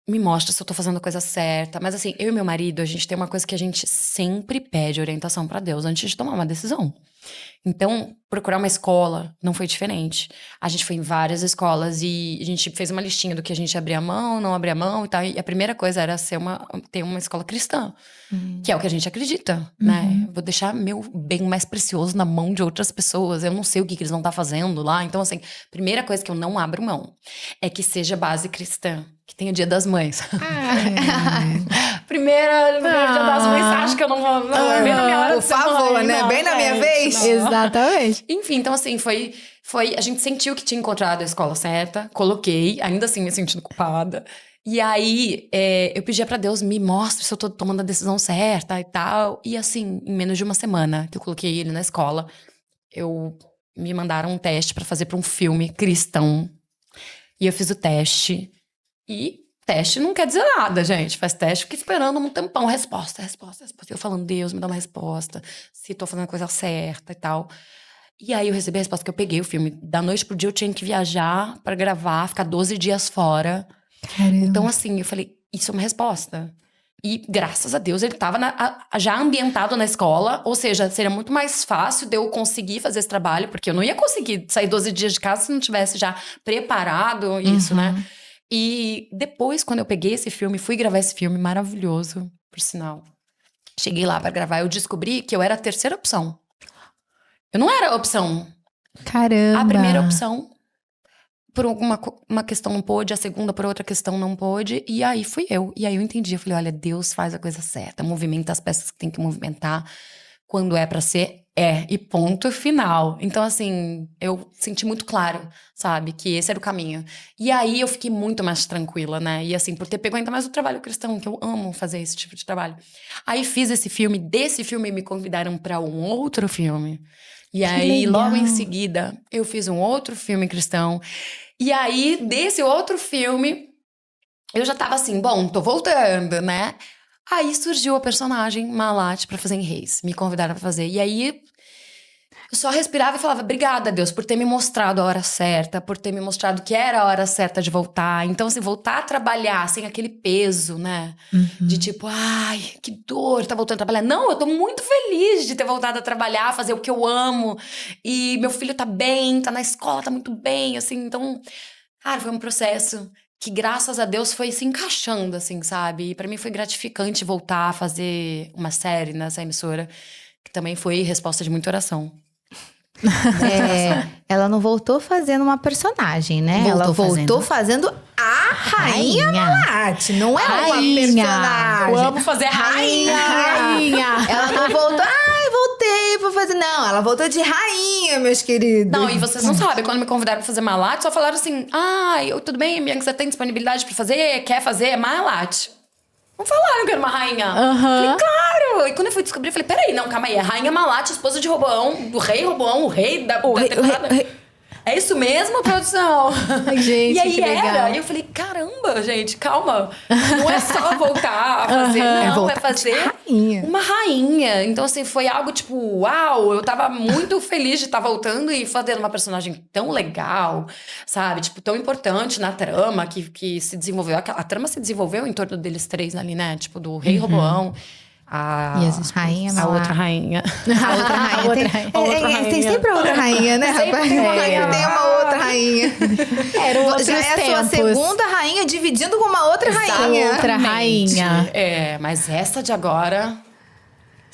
me mostra se eu tô fazendo a coisa certa. Mas assim, eu e meu marido, a gente tem uma coisa que a gente sempre pede orientação pra Deus antes de tomar uma decisão. Então, procurar uma escola não foi diferente. A gente foi em várias escolas e a gente fez uma listinha do que a gente abria mão, não abria mão e tal. E a primeira coisa era ter uma escola cristã, que é o que a gente acredita, né? Vou deixar meu bem mais precioso na mão de outras pessoas. Eu não sei o que eles vão estar fazendo lá. Então, assim, primeira coisa que eu não abro mão é que seja base cristã, que tenha o Dia das Mães. primeiro dia das mães, acha que eu não vou... Não, bem na minha hora Por de ser favor, mãe, né? não, Bem na minha vez. não. Exatamente. Enfim, então assim, foi... A gente sentiu que tinha encontrado a escola certa. Coloquei, ainda assim me sentindo culpada. E aí, eu pedia pra Deus, me mostre se eu tô tomando a decisão certa e tal. E assim, em menos de uma semana que eu coloquei ele na escola, me mandaram um teste pra fazer pra um filme cristão. E eu fiz o teste. E teste não quer dizer nada, gente. Faz teste, fica esperando um tempão. Resposta. Eu falando, Deus, me dá uma resposta. Se tô fazendo a coisa certa e tal. E aí eu recebi a resposta que eu peguei o filme. Da noite pro dia eu tinha que viajar pra gravar, ficar 12 dias fora. Caramba. Então assim, eu falei, isso é uma resposta. E graças a Deus ele tava já ambientado na escola. Ou seja, seria muito mais fácil de eu conseguir fazer esse trabalho. Porque eu não ia conseguir sair 12 dias de casa se não tivesse já preparado isso, né? E depois, quando eu peguei esse filme, fui gravar esse filme maravilhoso, por sinal. Cheguei lá pra gravar, eu descobri que eu era a terceira opção. Eu não era a opção. Caramba. A primeira opção, por uma questão não pôde, a segunda por outra questão não pôde, e aí fui eu. E aí eu entendi, eu falei, olha, Deus faz a coisa certa, movimenta as peças que tem que movimentar, quando é pra ser, e ponto final. Então assim, eu senti muito claro, sabe, que esse era o caminho. E aí eu fiquei muito mais tranquila, né, e assim, por ter pego ainda mais o trabalho cristão, que eu amo fazer esse tipo de trabalho. Aí fiz esse filme, desse filme me convidaram pra um outro filme. E aí, logo em seguida, eu fiz um outro filme cristão. E aí, desse outro filme, eu já tava assim, bom, tô voltando, né? Aí surgiu a personagem Malate pra fazer em Reis. Me convidaram pra fazer. E aí, eu só respirava e falava, obrigada, Deus, por ter me mostrado a hora certa, por ter me mostrado que era a hora certa de voltar. Então, assim, voltar a trabalhar sem aquele peso, né? De tipo, ai, que dor, tá voltando a trabalhar. Não, eu tô muito feliz de ter voltado a trabalhar, fazer o que eu amo. E meu filho tá bem, tá na escola, tá muito bem, assim. Então, cara, foi um processo que, graças a Deus, foi se encaixando, assim, sabe? E pra mim foi gratificante voltar a fazer uma série nessa emissora, que também foi resposta de muita oração. Ela não voltou fazendo uma personagem, né? Ela voltou fazendo a Rainha Malate. Não é uma personagem. Eu amo fazer rainha. Ela não voltou, voltei pra fazer. Não, ela voltou de rainha, meus queridos. Não, e vocês não sabem, quando me convidaram pra fazer Malate, só falaram assim, tudo bem, Bianca, você tem disponibilidade pra fazer? Quer fazer Malate? Não falaram que era uma rainha. Falei, claro! E quando eu fui descobrir, eu falei, peraí, não, calma aí. É Rainha Malate, esposa de Roboão, do rei Roboão, o rei da temporada. É isso mesmo, produção? Ai, gente, e aí que legal. era. E eu falei, caramba, gente, calma. Não é só voltar a fazer, não. É fazer uma rainha. Então, assim, foi algo tipo, uau. Eu tava muito feliz de estar voltando e fazendo uma personagem tão legal, sabe? Tipo, tão importante na trama, que se desenvolveu. A trama se desenvolveu em torno deles três ali, né? Tipo, do rei Roboão. A outra rainha. A outra rainha. Tem sempre a outra rainha, né, rapaz? Tem uma outra rainha. Eram outros Já é a sua segunda rainha dividindo com uma outra rainha. Outra rainha. Mas essa de agora...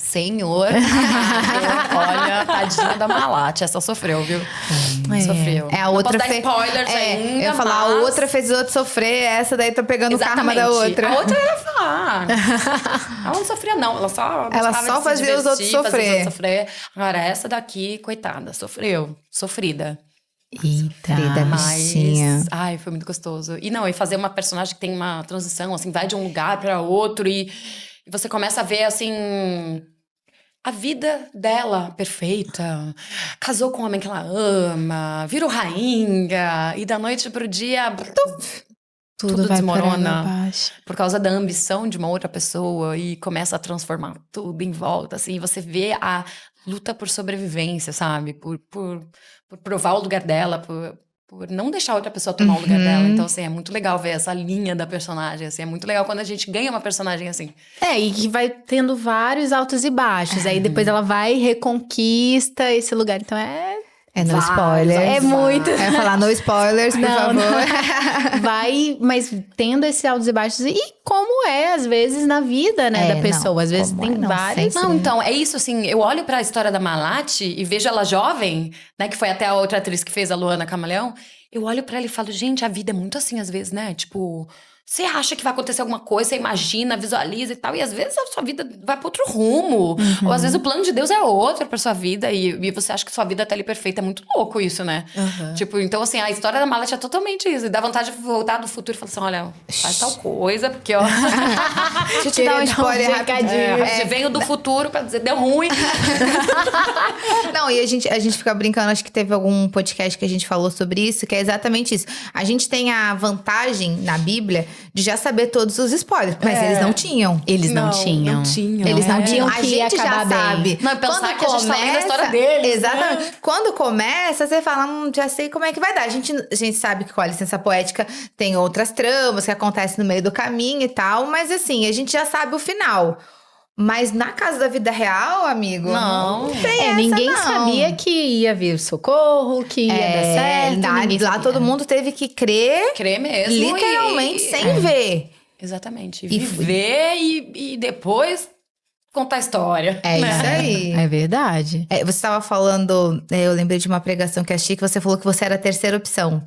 Senhor, olha, tadinha da Malate, essa sofreu, viu? Sofreu. A outra não posso dar spoilers ainda, eu ia falar, a outra fez o outro sofrer, essa daí tá pegando o karma da outra. A outra ia falar. Ela não sofria, não. Ela só fazia os outros sofrer. Agora, essa daqui, coitada, sofreu. Sofrida. Eita, bichinha. Ai, foi muito gostoso. E fazer uma personagem que tem uma transição, assim, vai de um lugar pra outro e você começa a ver, assim, a vida dela perfeita. Casou com um homem que ela ama, virou rainha, e da noite pro dia, tudo desmorona. Por causa da ambição de uma outra pessoa e começa a transformar tudo em volta, assim. E você vê a luta por sobrevivência, sabe? Por provar o lugar dela, por não deixar outra pessoa tomar o lugar dela. Então, assim, é muito legal ver essa linha da personagem, assim. É muito legal quando a gente ganha uma personagem assim. E que vai tendo vários altos e baixos. Aí depois ela vai e reconquista esse lugar. Então no spoilers. É muito. Vai falar no spoilers, por favor. Vai, mas tendo esses altos e baixos. E como às vezes, na vida, né, da pessoa. Às vezes tem várias. Não, então, é isso, assim. Eu olho pra história da Malate e vejo ela jovem, né? Que foi até a outra atriz que fez a Luana Camaleão. Eu olho pra ela e falo, gente, a vida é muito assim, às vezes, né? Tipo, você acha que vai acontecer alguma coisa, você imagina, visualiza e tal, e às vezes a sua vida vai pra outro rumo. Ou às vezes o plano de Deus é outro pra sua vida, e você acha que sua vida tá ali perfeita. É muito louco isso, né? Tipo, então assim, a história da mala é totalmente isso. E dá vontade de voltar do futuro e falar assim, olha, faz tal coisa, porque ó... Deixa eu te dar um spoiler rapidinho. Venho do futuro pra dizer, deu ruim. Não, e a gente fica brincando, acho que teve algum podcast que a gente falou sobre isso, que é exatamente isso. A gente tem a vantagem na Bíblia de já saber todos os spoilers, mas eles não tinham. Eles não tinham. Não tinham. Eles não tinham. A A gente já sabe. Não, pensar que a gente tá lendo a história deles. Exatamente. Né? Quando começa, você fala, já sei como é que vai dar. A gente sabe que com a licença poética tem outras tramas que acontecem no meio do caminho e tal, mas assim, a gente já sabe o final. Mas na casa da vida real, amigo, não tem essa, ninguém não. sabia que ia vir socorro, que ia dar certo. Lá todo mundo teve que crer. Crer mesmo. Literalmente, sem ver. Exatamente. Viver e depois contar a história. É isso aí. É verdade. Você estava falando, eu lembrei de uma pregação que achei que você falou que você era a terceira opção.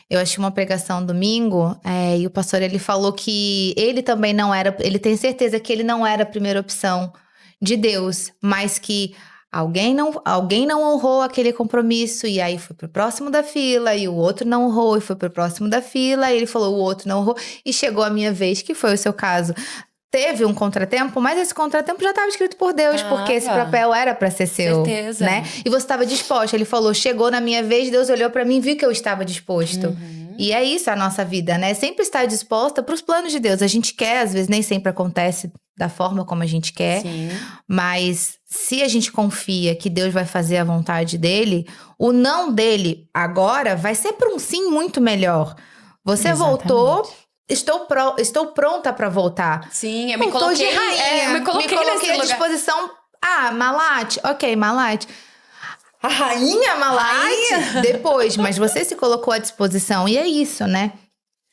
Eu achei uma pregação domingo, e o pastor, ele falou que ele também não era, ele tem certeza que ele não era a primeira opção de Deus, mas que alguém não honrou aquele compromisso, e aí foi pro próximo da fila, e o outro não honrou, e foi pro próximo da fila, e ele falou, o outro não honrou, e chegou a minha vez, que foi o seu caso. Teve um contratempo, mas esse contratempo já estava escrito por Deus, porque esse papel era para ser seu, certeza. Né? E você estava disposta. Ele falou, chegou na minha vez, Deus olhou para mim e viu que eu estava disposto. E é isso a nossa vida, né? Sempre estar disposta para os planos de Deus. A gente quer, às vezes nem sempre acontece da forma como a gente quer. Sim. Mas se a gente confia que Deus vai fazer a vontade dele, o não dele agora vai ser para um sim muito melhor. Você Exatamente. voltou... Estou pronta pra voltar. Sim, eu Voltou me coloquei. de rainha. Eu me coloquei à nesse lugar. disposição. Malate. Ok, Malate. A rainha Malate? Depois, mas você se colocou à disposição. E é isso, né?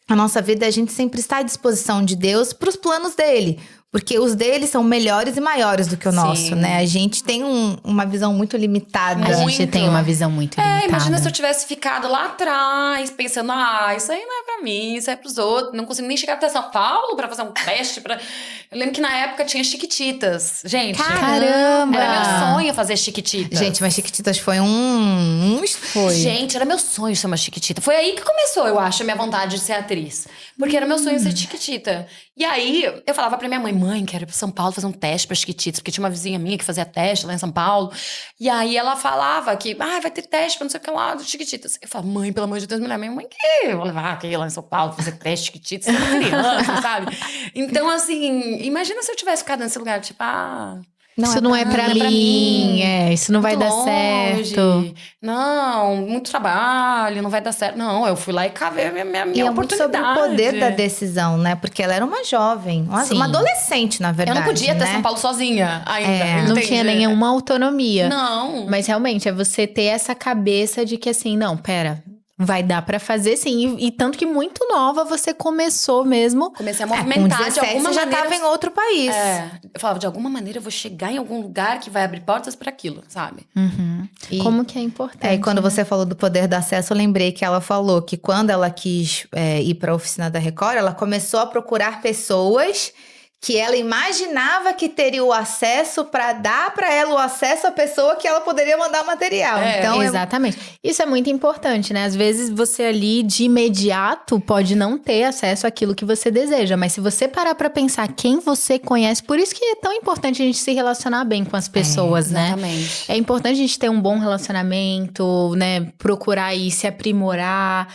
A nossa vida, a gente sempre está à disposição de Deus pros planos dele. Porque os deles são melhores e maiores do que o nosso, né? A gente tem uma visão muito limitada. A gente tem uma visão muito limitada. Imagina se eu tivesse ficado lá atrás, pensando, isso aí não é pra mim, isso é pros outros. Não consigo nem chegar até São Paulo pra fazer um teste. Eu lembro que na época tinha Chiquititas. Gente, Caramba! Era meu sonho fazer Chiquititas. Gente, mas Chiquititas foi Foi. Gente, era meu sonho ser uma Chiquitita. Foi aí que começou, eu acho, a minha vontade de ser atriz. Porque era meu sonho ser Chiquitita. E aí, eu falava pra minha mãe, quero ir pra São Paulo fazer um teste pra Chiquititas. Porque tinha uma vizinha minha que fazia teste lá em São Paulo. E aí, ela falava que, vai ter teste pra não sei o que lá, do Chiquititas. Eu falava, mãe, pelo amor de Deus, minha mãe, que? Eu vou levar aqui lá em São Paulo fazer teste Chiquititas. Eu era criança, sabe? Então, assim, imagina se eu tivesse ficado nesse lugar, tipo, isso não é pra mim. Isso não vai dar certo. Não, muito trabalho, não vai dar certo. Não, eu fui lá e cavei a minha e é oportunidade. Muito sobre o poder da decisão, né? Porque ela era uma jovem, uma adolescente, na verdade. Eu não podia né? ter São Paulo sozinha ainda. Não tinha nenhuma autonomia. Não. Mas realmente, é você ter essa cabeça de que assim, não, pera... Vai dar pra fazer, sim. E tanto que muito nova você começou mesmo. Comecei a movimentar com 17, de alguma você maneira. Já tava em outro país. Eu falava, de alguma maneira eu vou chegar em algum lugar que vai abrir portas pra aquilo, sabe? E, como que é importante. E quando você falou do poder do acesso, eu lembrei que ela falou que quando ela quis ir pra oficina da Record, ela começou a procurar pessoas que ela imaginava que teria o acesso para dar para ela o acesso à pessoa que ela poderia mandar o material. Então, exatamente. Isso é muito importante, né? Às vezes você ali de imediato pode não ter acesso àquilo que você deseja, mas se você parar para pensar quem você conhece, por isso que é tão importante a gente se relacionar bem com as pessoas, né? Exatamente. É importante a gente ter um bom relacionamento, né? Procurar aí se aprimorar.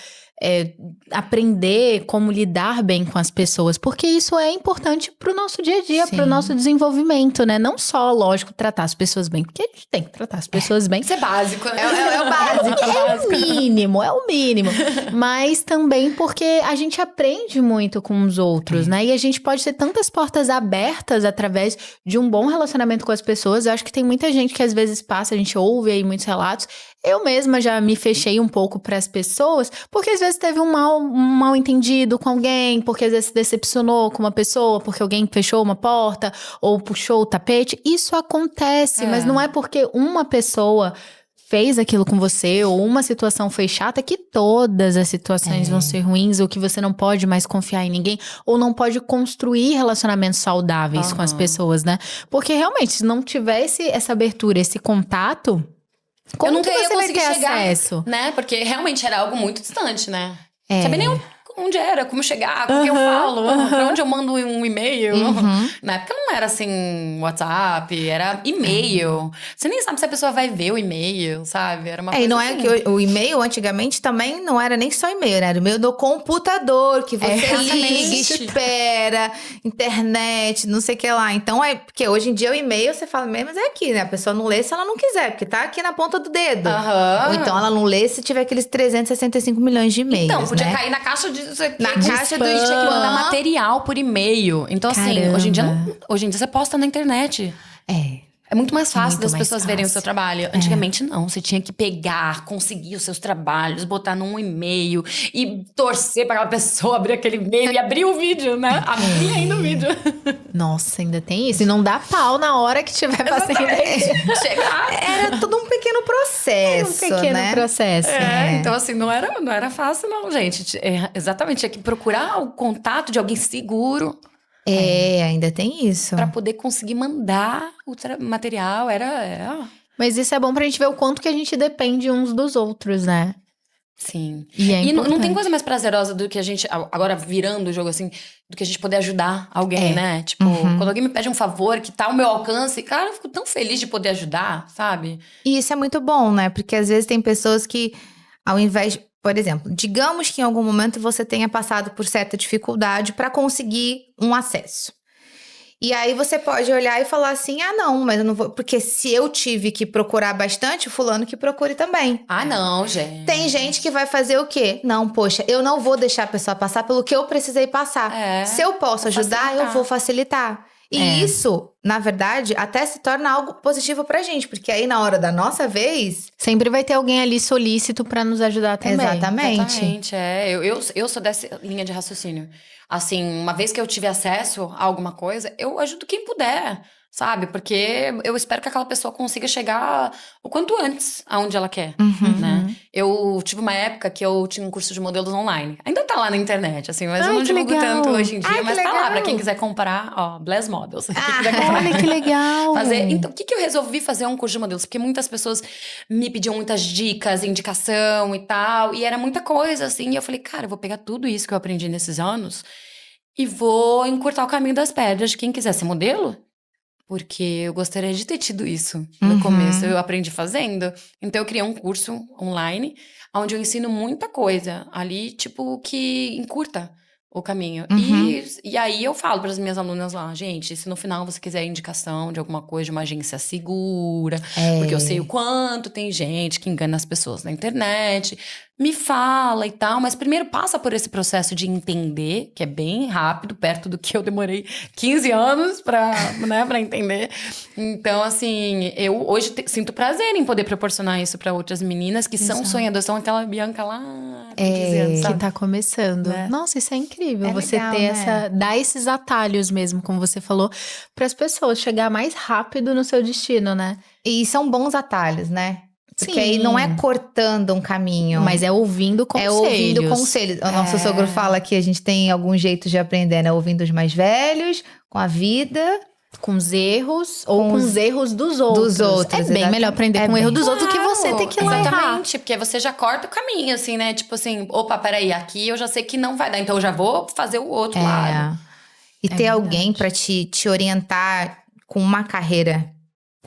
Aprender como lidar bem com as pessoas, porque isso é importante pro nosso dia a dia, pro nosso desenvolvimento, né? Não só, lógico, tratar as pessoas bem, porque a gente tem que tratar as pessoas bem. Isso é básico, né? É o básico. É o mínimo. Mas também porque a gente aprende muito com os outros, né? E a gente pode ter tantas portas abertas através de um bom relacionamento com as pessoas. Eu acho que tem muita gente que às vezes passa, a gente ouve aí muitos relatos. Eu mesma já me fechei um pouco para as pessoas, porque às vezes teve um mal entendido com alguém, porque às vezes se decepcionou com uma pessoa, porque alguém fechou uma porta ou puxou o tapete. Isso acontece, mas não é porque uma pessoa fez aquilo com você, ou uma situação foi chata, que todas as situações vão ser ruins, ou que você não pode mais confiar em ninguém, ou não pode construir relacionamentos saudáveis com as pessoas, né? Porque realmente, se não tivesse essa abertura, esse contato, como eu nunca que ia você vai conseguir ter chegar, acesso? né? Porque realmente era algo muito distante, né? É. Sabia nem onde era, como chegar, com quem eu falo, pra onde eu mando um e-mail. Na época não era assim, WhatsApp, era e-mail. Você nem sabe se a pessoa vai ver o e-mail, sabe? Era uma coisa E não assim. é que o e-mail antigamente também não era nem só e-mail, né? Era o e-mail do computador, que você liga, espera, internet, não sei o que lá. Então porque hoje em dia o e-mail você fala mesmo, mas é aqui, né? A pessoa não lê se ela não quiser, porque tá aqui na ponta do dedo. Ou então ela não lê se tiver aqueles 365 milhões de e-mails. Então, podia né? cair na caixa de. Na caixa do tinha que spam. mandar material por e-mail. Então, assim, Caramba. hoje em dia você posta na internet. É muito mais fácil muito das mais pessoas verem o fácil. seu trabalho. Antigamente, não. Você tinha que pegar, conseguir os seus trabalhos, botar num e-mail e torcer para aquela pessoa abrir aquele e-mail e abrir o vídeo, né? Abrir ainda o vídeo. Nossa, ainda tem isso. E não dá pau na hora que tiver paciente. Chegar. Era todo um pequeno processo, Um pequeno né? processo. Então assim, não era fácil não, gente. Exatamente, tinha que procurar o contato de alguém seguro Ainda tem isso. pra poder conseguir mandar o material. Mas isso é bom pra gente ver o quanto que a gente depende uns dos outros, né? Sim. E é não tem importante. coisa mais prazerosa do que a gente, agora virando o jogo assim, do que a gente poder ajudar alguém, né? Tipo, quando alguém me pede um favor que tá ao meu alcance, cara, eu fico tão feliz de poder ajudar, sabe? E isso é muito bom, né? Porque às vezes tem pessoas que, ao invés, por exemplo, digamos que em algum momento você tenha passado por certa dificuldade para conseguir um acesso. E aí você pode olhar e falar assim, não, mas eu não vou... Porque se eu tive que procurar bastante, o fulano que procure também. Ah, não, gente. Tem gente que vai fazer o quê? Não, poxa, eu não vou deixar a pessoa passar pelo que eu precisei passar. Se eu posso ajudar, facilitar. eu vou facilitar. E isso, na verdade, até se torna algo positivo pra gente. Porque aí, na hora da nossa vez... Sempre vai ter alguém ali solícito pra nos ajudar também. Exatamente. Eu sou dessa linha de raciocínio. Assim, uma vez que eu tive acesso a alguma coisa, eu ajudo quem puder, sabe? Porque eu espero que aquela pessoa consiga chegar o quanto antes aonde ela quer, né? Eu tive uma época que eu tinha um curso de modelos online. Ainda tá lá na internet, assim, mas eu não divulgo tanto hoje em dia. Mas tá lá, pra quem quiser comprar, ó, Bless Models. Quem quiser comprar. Olha que legal! Então, o que eu resolvi fazer um curso de modelos? Porque muitas pessoas me pediam muitas dicas, indicação e tal. E era muita coisa, assim. E eu falei, cara, eu vou pegar tudo isso que eu aprendi nesses anos e vou encurtar o caminho das pedras de quem quiser ser modelo. Porque eu gostaria de ter tido isso no começo. Eu aprendi fazendo. Então, eu criei um curso online onde eu ensino muita coisa ali, tipo, que encurta o caminho. E aí eu falo para as minhas alunas lá, gente, se no final você quiser indicação de alguma coisa, de uma agência segura, porque eu sei o quanto tem gente que engana as pessoas na internet, me fala e tal, mas primeiro passa por esse processo de entender, que é bem rápido, perto do que eu demorei 15 anos pra entender. Então, assim, eu hoje sinto prazer em poder proporcionar isso para outras meninas que são sonhadoras, são aquela Bianca lá, 15 anos, sabe? Que tá começando. Né? Nossa, isso é incrível. É Você legal, ter né? dar esses atalhos mesmo, como você falou, para as pessoas chegar mais rápido no seu destino, né? E são bons atalhos, né? Porque Sim. aí não é cortando um caminho. Mas é ouvindo conselhos. É ouvindo conselhos. O nosso sogro fala que a gente tem algum jeito de aprender, né? Ouvindo os mais velhos, com a vida. Com os erros ou com os erros dos outros. É bem exatamente. melhor aprender com o erro dos outros do que você ter que ir lá errar. Exatamente, porque você já corta o caminho, assim, né? Tipo assim, opa, peraí, aqui eu já sei que não vai dar, então eu já vou fazer o outro lado. E ter alguém pra te orientar com uma carreira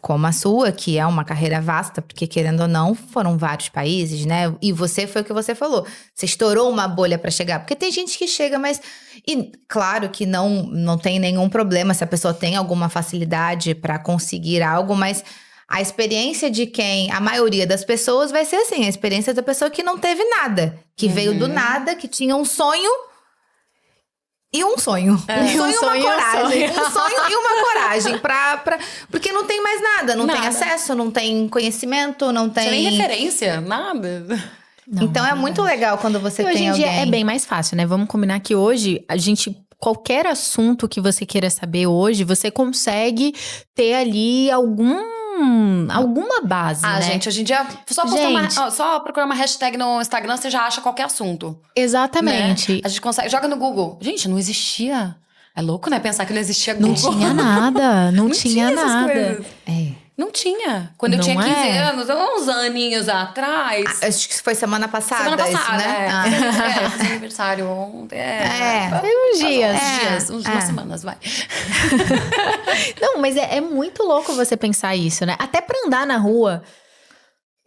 como a sua, que é uma carreira vasta, porque querendo ou não, foram vários países, né? E você foi o que você falou. Você estourou uma bolha pra chegar. Porque tem gente que chega, mas... E claro que não tem nenhum problema se a pessoa tem alguma facilidade pra conseguir algo, mas a experiência de a maioria das pessoas vai ser assim, a experiência da pessoa que não teve nada. Que veio do nada, que tinha um sonho... E um sonho. Um sonho e uma coragem. Um sonho e uma coragem. Porque não tem mais nada. Não tem acesso, não tem conhecimento, não tem... Não tinha nem referência, nada. Não, então é muito legal quando você tem alguém. Hoje em dia é bem mais fácil, né? Vamos combinar que hoje a gente... Qualquer assunto que você queira saber hoje, você consegue ter ali algum alguma base, né? Gente, hoje em dia, só procurar uma hashtag no Instagram, você já acha qualquer assunto. Exatamente. Né? A gente consegue, joga no Google. Gente, não existia. É louco, né? Pensar que não existia Google. Não tinha nada, não tinha essas nada. coisas. Não tinha. Quando eu tinha 15 anos, uns aninhos atrás. Acho que foi semana passada. Semana passada, isso, né? Fiz aniversário ontem. Tem uns dias. Umas semanas, vai. Não, mas é muito louco você pensar isso, né? Até pra andar na rua.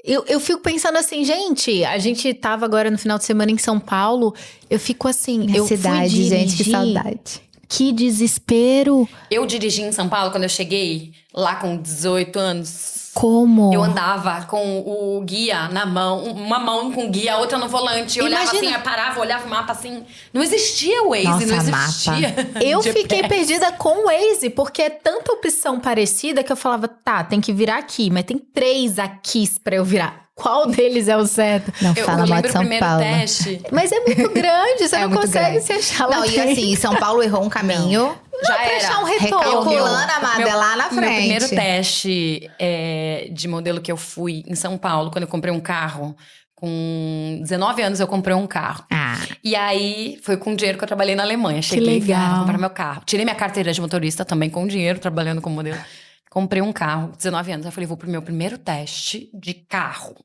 Eu fico pensando assim, gente, a gente tava agora no final de semana em São Paulo. Eu fico assim, Minha cidade, fui dirigir, gente, que saudade. Que desespero. Eu dirigi em São Paulo quando eu cheguei lá com 18 anos. Como? Eu andava com o guia na mão, uma mão com guia, a outra no volante. Eu olhava assim, eu parava, olhava o mapa assim. Não existia o Waze, Nossa, não existia. Eu GPS. fiquei perdida com o Waze, porque é tanta opção parecida que eu falava, tá, tem que virar aqui, mas tem 3 aqui pra eu virar. Qual deles é o certo? Não Eu fala mal lembro de o São primeiro Paulo. teste. Mas é muito grande, você não muito consegue grande. se achar lá Não, e dentro. assim, São Paulo errou um caminho. Já pra era. achar um retorno. Recalculando, amada, é lá na frente. Meu primeiro teste de modelo que eu fui em São Paulo, quando eu comprei um carro. Com 19 anos eu comprei um carro. E aí, foi com o dinheiro que eu trabalhei na Alemanha. Cheguei, legal. vou comprar meu carro. Tirei minha carteira de motorista também com dinheiro, trabalhando como modelo. Comprei um carro, 19 anos. Eu falei, vou pro meu primeiro teste de carro.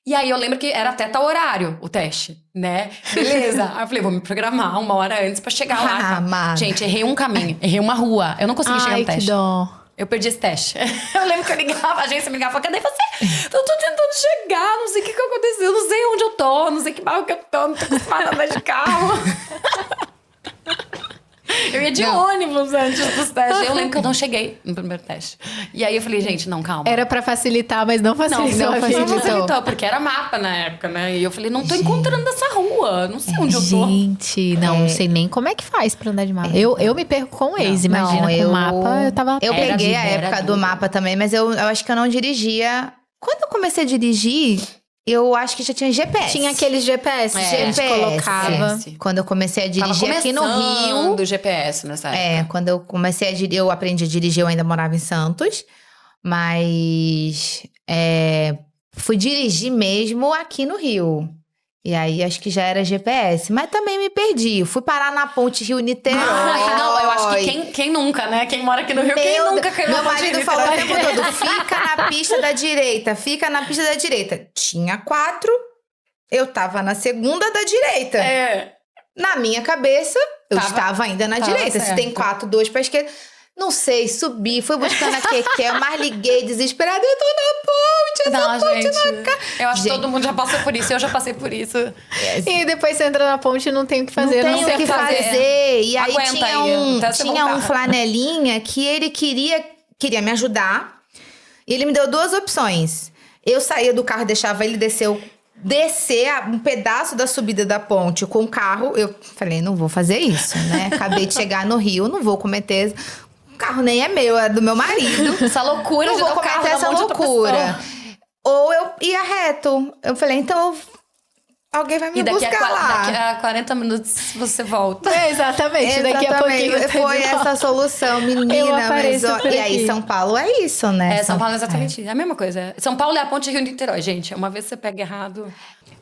E aí, eu lembro que era até tal horário o teste, né? Beleza. Aí eu falei, vou me programar 1 hora antes pra chegar lá. Amada. Gente, errei um caminho, errei uma rua. Eu não consegui chegar no Que teste. dó. Eu perdi esse teste. Eu lembro que eu ligava, a agência me ligava e falava, cadê você? Eu tô tentando chegar, não sei o que aconteceu, não sei onde eu tô, não sei que bairro que eu tô, não tô acostumada a andar de carro. Eu ia de ônibus antes dos testes. Eu lembro que eu não cheguei no primeiro teste. E aí eu falei, gente, não, calma. Era pra facilitar, mas não facilitou. não facilitou. Porque era mapa na época, né? E eu falei, não tô encontrando essa rua, não sei onde eu tô. Gente, não sei nem como é que faz pra andar de mapa. Eu me perco com o Waze, imagina, com o mapa, eu tava... Eu Era peguei a vida, era época do duro. mapa também, mas eu acho que eu não dirigia. Quando eu comecei a dirigir, eu acho que já tinha GPS. Tinha aqueles GPS, que a gente colocava. Quando eu comecei a dirigir aqui no Rio. do GPS nessa época. Quando eu comecei a dirigir, eu aprendi a dirigir, eu ainda morava em Santos. Mas fui dirigir mesmo aqui no Rio. E aí, acho que já era GPS. Mas também me perdi. Fui parar na ponte Rio-Niterói. Não, eu acho que quem nunca, né? Quem mora aqui no Rio, quem nunca caiu Meu na ponte marido de falou o Niterói? tempo todo, fica na pista da direita, fica na pista da direita. Tinha 4, eu tava na segunda da direita. Na minha cabeça, eu estava ainda na direita. Se tem 4, 2 pra esquerda... Não sei, subi, fui buscando a Keké, mas liguei desesperada. Eu tô na ponte, Eu acho que todo mundo já passou por isso, eu já passei por isso. E depois você entra na ponte e não tem o que fazer. Não tem o que fazer. E aí Aguenta tinha aí, até você tinha um voltar. flanelinha que ele queria me ajudar. E ele me deu 2 opções. Eu saía do carro, deixava ele descer um pedaço da subida da ponte com o carro. Eu falei, não vou fazer isso, né? Acabei de chegar no Rio, não vou cometer... O carro nem é meu, é do meu marido. Essa loucura Não de vou dar o carro cometer na essa mão de outra loucura. pessoa. Ou eu ia reto. Eu falei, então alguém vai me E daqui buscar lá. daqui a 40 minutos você volta. Exatamente, daqui a pouquinho você foi volta. essa solução, menina. Eu Mas, apareço por e aí, aqui. São Paulo é isso, né? São Paulo é exatamente a mesma coisa. São Paulo é a ponte Rio-Niterói, gente. Uma vez você pega errado...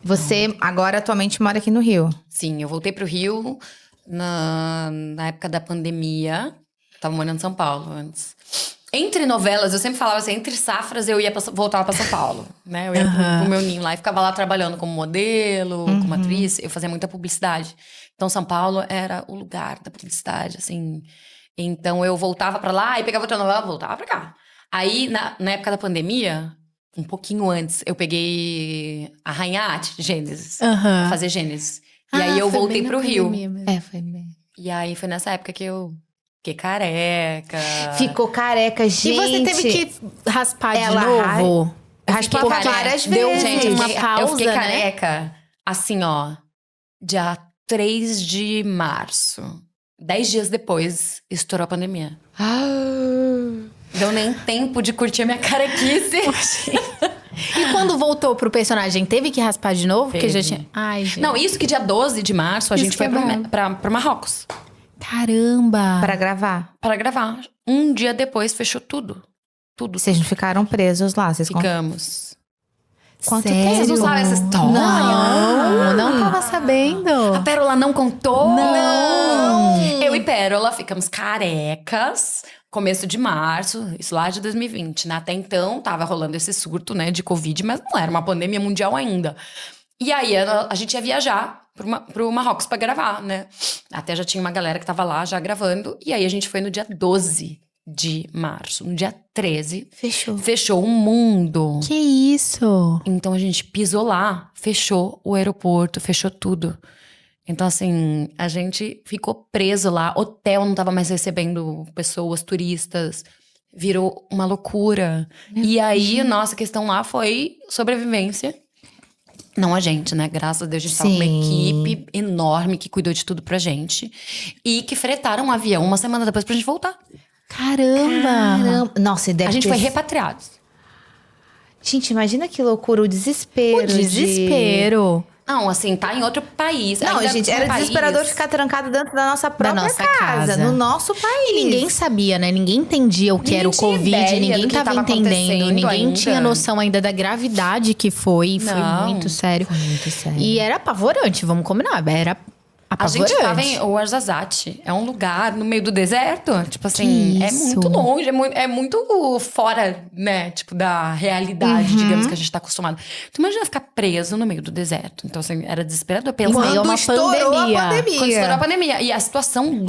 Você agora atualmente mora aqui no Rio. Sim, eu voltei pro Rio na época da pandemia. Eu tava morando em São Paulo antes. Entre novelas, eu sempre falava assim, entre safras eu ia voltar pra São Paulo, né? Eu ia pro meu ninho lá e ficava lá trabalhando como modelo, como atriz. Eu fazia muita publicidade. Então, São Paulo era o lugar da publicidade, assim. Então, eu voltava pra lá e pegava outra novela, voltava pra cá. Aí, na época da pandemia, um pouquinho antes, eu peguei a Rainha Gênesis, pra fazer Gênesis. E aí, eu voltei pro Rio. Foi bem. E aí, foi nessa época que eu fiquei careca. Ficou careca, gente. E você teve que raspar de Ela novo? raspava Fiquei várias Deu, vezes. gente, uma pausa, eu fiquei né? careca, assim, ó, dia 3 de março. 10 dias depois, estourou a pandemia. Deu nem tempo de curtir a minha carequice. E quando voltou pro personagem, teve que raspar de novo? Porque já tinha... Ai, gente. Não, isso que dia 12 de março a Isso gente que foi é bom. pra Marrocos. Caramba! Pra gravar. Pra gravar. Um dia depois fechou tudo. Tudo. Vocês não ficaram presos lá? Ficamos. Quanto Sério? tempo? Vocês não sabem essa história? Não tava sabendo. A Pérola não contou? Não. Eu e Pérola ficamos carecas. Começo de março, isso lá de 2020, né? Até então, tava rolando esse surto, né, de Covid, mas não era uma pandemia mundial ainda. E aí, a gente ia viajar pro Marrocos pra gravar, né? Até já tinha uma galera que tava lá já gravando. E aí, a gente foi no dia 12 de março. No dia 13, fechou o mundo. Que isso? Então, a gente pisou lá, fechou o aeroporto, fechou tudo. Então, assim, a gente ficou preso lá. Hotel não tava mais recebendo pessoas, turistas. Virou uma loucura. E aí, nossa questão lá foi sobrevivência. Não a gente, né? Graças a Deus, a gente tava com uma equipe enorme que cuidou de tudo pra gente. E que fretaram um avião uma semana depois pra gente voltar. Caramba! Nossa, e deve A gente ter... foi repatriado. Gente, imagina que loucura, o desespero. O desespero. Não, assim, tá em outro país. Não, Ainda gente, no era país. desesperador ficar trancado dentro da nossa própria nossa casa, casa. no nosso país. E ninguém sabia, né? Ninguém entendia o que era o tinha Covid, ideia ninguém do que tava tava entendendo, acontecendo ninguém ainda. tinha noção ainda da gravidade que foi. Foi Não. muito sério. Foi muito sério. E era apavorante, vamos combinar. Era A apavorante. gente tava em Ouarzazate. É um lugar no meio do deserto. Tipo assim, Que é isso? muito longe. É muito fora, né? Tipo, da realidade, digamos, que a gente tá acostumado. Tu imagina ficar preso no meio do deserto. Então, assim, era desesperador pensar. meio a uma estourou pandemia. a pandemia. Quando estourou a pandemia. E a situação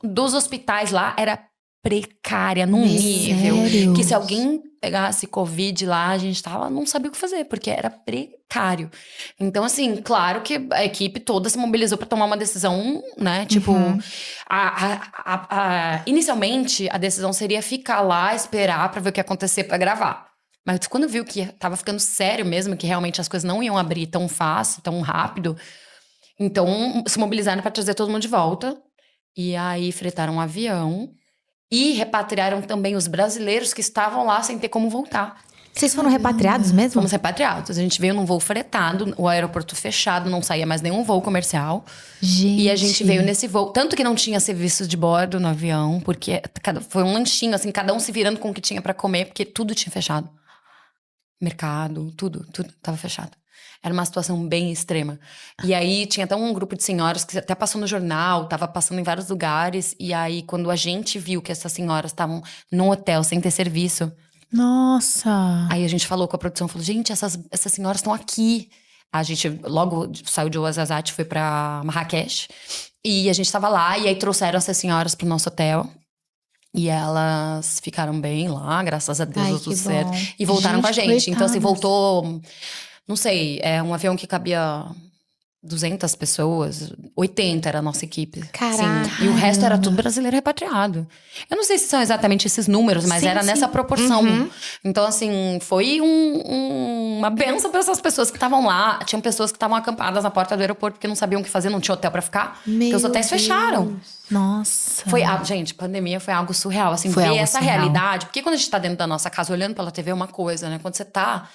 dos hospitais lá era precária, num nível sério? que se alguém pegasse Covid lá, a gente não sabia o que fazer, porque era precário. Então, assim, claro que a equipe toda se mobilizou para tomar uma decisão, né? Tipo, inicialmente a decisão seria ficar lá, esperar para ver o que ia acontecer para gravar. Mas quando viu que tava ficando sério mesmo, que realmente as coisas não iam abrir tão fácil, tão rápido, então se mobilizaram para trazer todo mundo de volta. E aí fretaram um avião. E repatriaram também os brasileiros que estavam lá sem ter como voltar. Vocês foram repatriados mesmo? Fomos repatriados. A gente veio num voo fretado, o aeroporto fechado, não saía mais nenhum voo comercial. Gente. E a gente veio nesse voo. Tanto que não tinha serviços de bordo no avião, porque foi um lanchinho, assim, cada um se virando com o que tinha pra comer, porque tudo tinha fechado. Mercado, tudo tava fechado. Era uma situação bem extrema. E aí, tinha até um grupo de senhoras que até passou no jornal, tava passando em vários lugares. E aí, quando a gente viu que essas senhoras estavam num hotel sem ter serviço… Nossa! Aí a gente falou com a produção, falou, gente, essas senhoras estão aqui. A gente logo saiu de Ouarzazate, foi pra Marrakech. E a gente tava lá, e aí trouxeram essas senhoras pro nosso hotel. E elas ficaram bem lá, graças a Deus, deu tudo certo. E voltaram com a gente. Então, assim, voltou… Não sei, é um avião que cabia 200 pessoas, 80 era a nossa equipe. Caraca. Sim. E o resto era tudo brasileiro repatriado. Eu não sei se são exatamente esses números, mas era nessa proporção. Então, assim, foi uma benção para essas pessoas que estavam lá. Tinham pessoas que estavam acampadas na porta do aeroporto porque não sabiam o que fazer, não tinha hotel para ficar. Porque os hotéis fecharam. Nossa. Gente, pandemia foi algo surreal. Assim, Foi ver algo essa surreal. realidade. Porque quando a gente tá dentro da nossa casa olhando pela TV é uma coisa, né? Quando você tá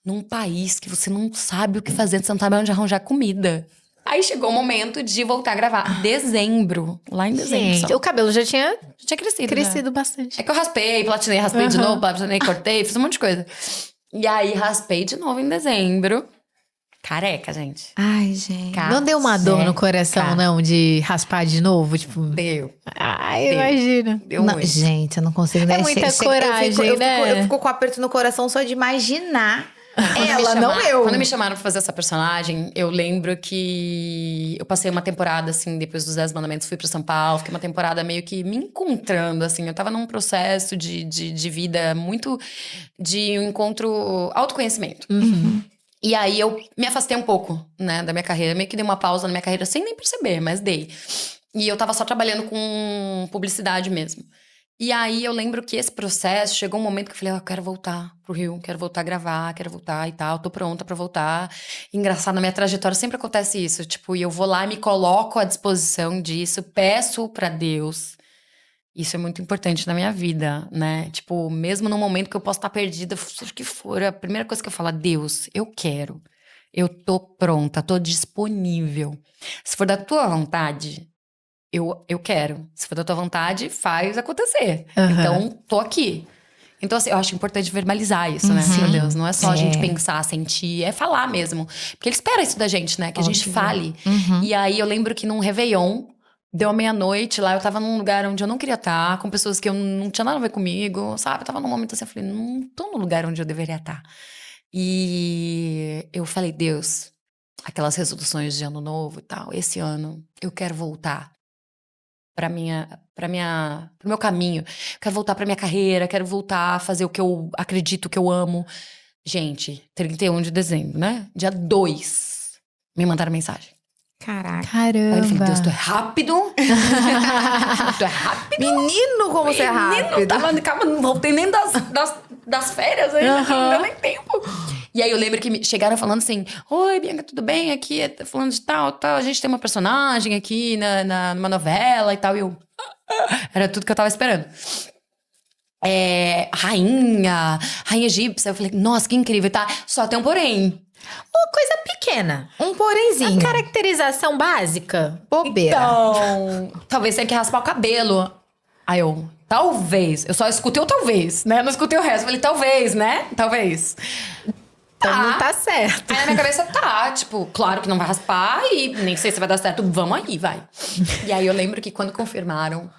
num país que você não sabe o que fazer, você não sabe onde arranjar comida. Aí chegou o momento de voltar a gravar. Dezembro. Lá em dezembro. Gente, só. o cabelo já tinha Já tinha crescido, né? bastante. É que eu raspei de novo, platinei, cortei, fiz um monte de coisa. E aí, raspei de novo em dezembro. Careca, gente. Ai, gente. Não deu uma dor no coração, não, de raspar de novo? Tipo, Deu. ai, imagina. Deu Não, muito. gente, eu não consigo nem muita coragem, eu fico com aperto no coração só de imaginar. Ela, me não eu. Quando me chamaram pra fazer essa personagem, eu lembro que eu passei uma temporada, assim, depois dos 10 Mandamentos, fui pra São Paulo. Fiquei uma temporada meio que me encontrando, assim. Eu tava num processo de vida muito de um encontro, autoconhecimento. E aí, eu me afastei um pouco, né, da minha carreira. Meio que dei uma pausa na minha carreira, sem nem perceber, mas dei. E eu tava só trabalhando com publicidade mesmo. E aí, eu lembro que esse processo, chegou um momento que eu falei, eu quero voltar pro Rio, quero voltar a gravar, quero voltar e tal, tô pronta pra voltar. Engraçado, na minha trajetória sempre acontece isso, tipo, e eu vou lá e me coloco à disposição disso, peço pra Deus. Isso é muito importante na minha vida, né? Tipo, mesmo no momento que eu posso estar perdida, seja o que for, a primeira coisa que eu falo, Deus, eu quero. Eu tô pronta, tô disponível. Se for da tua vontade… Eu quero. Se for da tua vontade, faz acontecer. Então, tô aqui. Então, assim, eu acho importante verbalizar isso, né? Meu Deus, não é só a gente pensar, sentir, é falar mesmo. Porque ele espera isso da gente, né? Que a gente fale. E aí, eu lembro que num Réveillon, deu meia-noite lá, eu tava num lugar onde eu não queria estar, com pessoas que eu não tinha nada a ver comigo, sabe? Eu tava num momento assim, eu falei, não tô no lugar onde eu deveria estar. E eu falei, Deus, aquelas resoluções de ano novo e tal, esse ano eu quero voltar pro meu caminho. Quero voltar pra minha carreira, quero voltar a fazer o que eu acredito, que eu amo. Gente, 31 de dezembro, né? Dia 2, me mandaram mensagem. Caraca. Caramba. Aí eu falei, Deus, tu é rápido. Tu é rápido. Menino, como você é rápido. Calma, não voltei nem das férias ainda, não deu nem tempo. E aí eu lembro que chegaram falando assim, oi, Bianca, tudo bem? Aqui é falando de tal, a gente tem uma personagem aqui numa novela e tal. E eu... Era tudo que eu tava esperando. Rainha egípcia. Eu falei, nossa, que incrível, tá? Só tem um porém. Uma coisa pequena. Um porenzinho. Caracterização básica. Bobeira. Então, talvez tenha que raspar o cabelo. Aí eu, talvez. Eu só escutei o talvez, né? Não escutei o resto. Eu falei, talvez, né? Talvez. Então não tá certo. Aí na minha cabeça tipo, claro que não vai raspar e nem sei se vai dar certo. Vamos aí, vai. E aí eu lembro que quando confirmaram,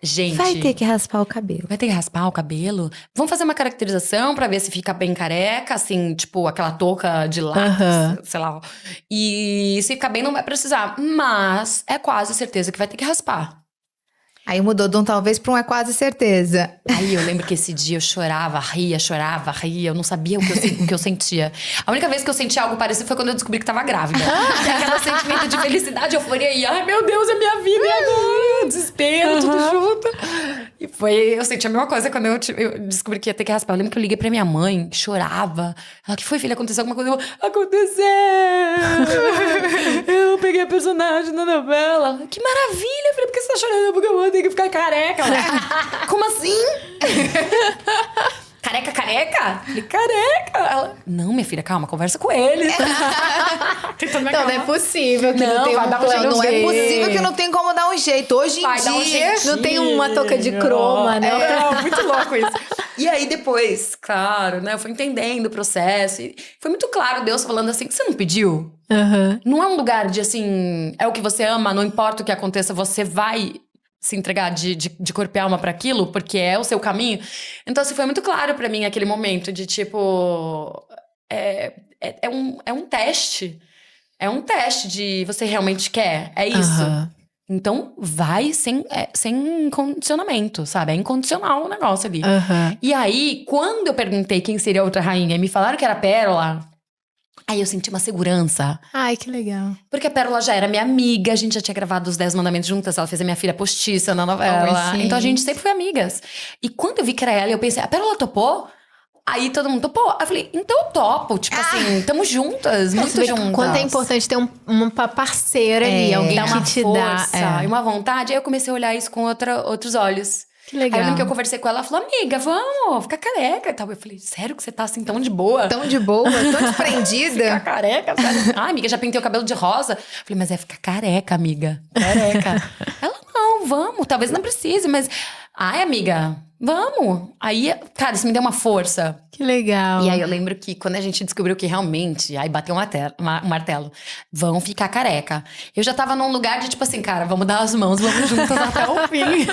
gente... Vai ter que raspar o cabelo. Vai ter que raspar o cabelo? Vamos fazer uma caracterização pra ver se fica bem careca, assim, tipo, aquela touca de látex, sei lá. E se ficar bem, não vai precisar. Mas é quase certeza que vai ter que raspar. Aí mudou de um talvez pra um é quase certeza. Aí eu lembro que esse dia eu chorava, ria. Eu não sabia o que eu sentia. A única vez que eu senti algo parecido foi quando eu descobri que tava grávida. E aquele sentimento de felicidade, euforia e ai meu Deus, é minha vida e agora? Desespero, tudo junto. E eu senti a mesma coisa quando eu descobri que ia ter que raspar. Eu lembro que eu liguei pra minha mãe, chorava. Ela, que foi, filha? Aconteceu alguma coisa? Aconteceu! Eu peguei a personagem na novela. Que maravilha, filha, por que você tá chorando? Porque eu vou ter que ficar careca. Ela, como assim? Careca? Falei, careca. Ela, não, minha filha, calma, conversa com ele. Então não é possível que não tem um plano. Não é possível que não tem como dar um jeito. Hoje em dia, não tem uma touca de croma, né? É muito louco isso. E aí depois, claro, né? Eu fui entendendo o processo. E foi muito claro Deus falando assim, você não pediu? Não é um lugar de assim, é o que você ama, não importa o que aconteça, você vai se entregar de corpo e alma pra aquilo, porque é o seu caminho. Então, assim, foi muito claro pra mim aquele momento de tipo... É um teste. É um teste de você realmente quer. É isso. Então, vai sem condicionamento, sabe? É incondicional o negócio ali. E aí, quando eu perguntei quem seria a outra rainha e me falaram que era a Pérola... Aí eu senti uma segurança. Ai, que legal. Porque a Pérola já era minha amiga, a gente já tinha gravado os 10 Mandamentos juntas, ela fez a minha filha postiça na novela. Então a gente sempre foi amigas. E quando eu vi que era ela, eu pensei, a Pérola topou? Aí todo mundo topou. Aí eu falei, então eu topo. Tipo assim, tamo juntas, muito juntas. Quanto é importante ter uma parceira ali, alguém dá uma que te força dá. e uma vontade. Aí eu comecei a olhar isso com outros olhos. Que legal. Aí eu lembro que eu conversei com ela, ela falou, amiga, vamos, fica careca e tal. Eu falei, sério que você tá assim tão de boa? Tão de boa, tão desprendida. Ficar careca, sério? Ah, amiga, já pintei o cabelo de rosa. Eu falei, mas é ficar careca, amiga. Careca. Ela, não, vamos, talvez não precise, mas... Ai, amiga, vamos. Aí, cara, isso me deu uma força. Que legal. E aí eu lembro que quando a gente descobriu que realmente... Aí bateu um martelo. Vão ficar careca. Eu já tava num lugar de tipo assim, cara, vamos dar as mãos, vamos juntas até o fim.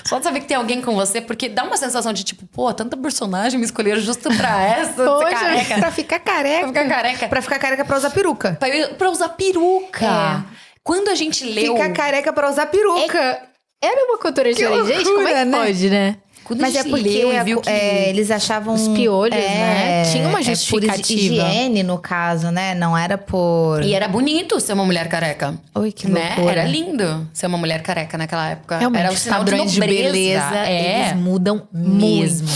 Só de saber que tem alguém com você. Porque dá uma sensação de tipo, pô, tanta personagem me escolheram justo pra essa. Poxa, careca. pra ficar careca. Pra ficar careca. Pra ficar careca pra usar peruca. Pra usar peruca. Quando a gente leu... Ficar careca pra usar peruca. Era uma cultura diferente. Gente, como é que pode, né? Quando Mas a é gente porque leu e viu que... eles achavam... Os piolhos, né? Tinha uma justificativa. Por higiene, no caso, né? Não era por... E era bonito ser uma mulher careca. Oi, que né? loucura. Era lindo ser uma mulher careca naquela época. Realmente, era o os sinal padrões de beleza, Eles mudam mesmo.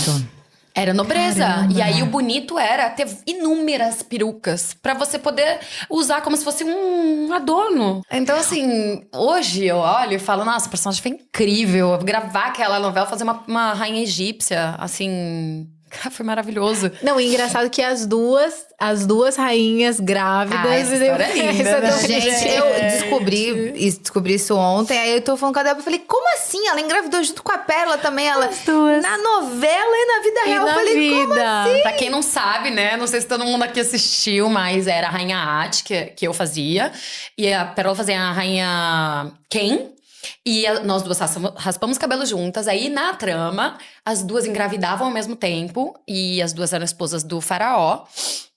Era nobreza. Caramba. E aí o bonito era ter inúmeras perucas pra você poder usar como se fosse um adorno. Então, assim, hoje eu olho e falo, nossa, a personagem foi incrível. Gravar aquela novela, fazer uma rainha egípcia, assim... Foi maravilhoso. Não, e engraçado que as duas rainhas grávidas. Essa história é linda, né? Gente, eu descobri isso ontem. Aí eu tô falando com a Débora, eu falei, como assim? Ela engravidou junto com a Pérola também. Ela, As duas. na novela e na vida E real. na Eu falei, como vida. assim? Pra quem não sabe, né? Não sei se todo mundo aqui assistiu, mas era a Rainha At, que eu fazia. E a Pérola fazia a Rainha Ken. E nós duas raspamos cabelo juntas. Aí, na trama, as duas engravidavam ao mesmo tempo. E as duas eram esposas do faraó.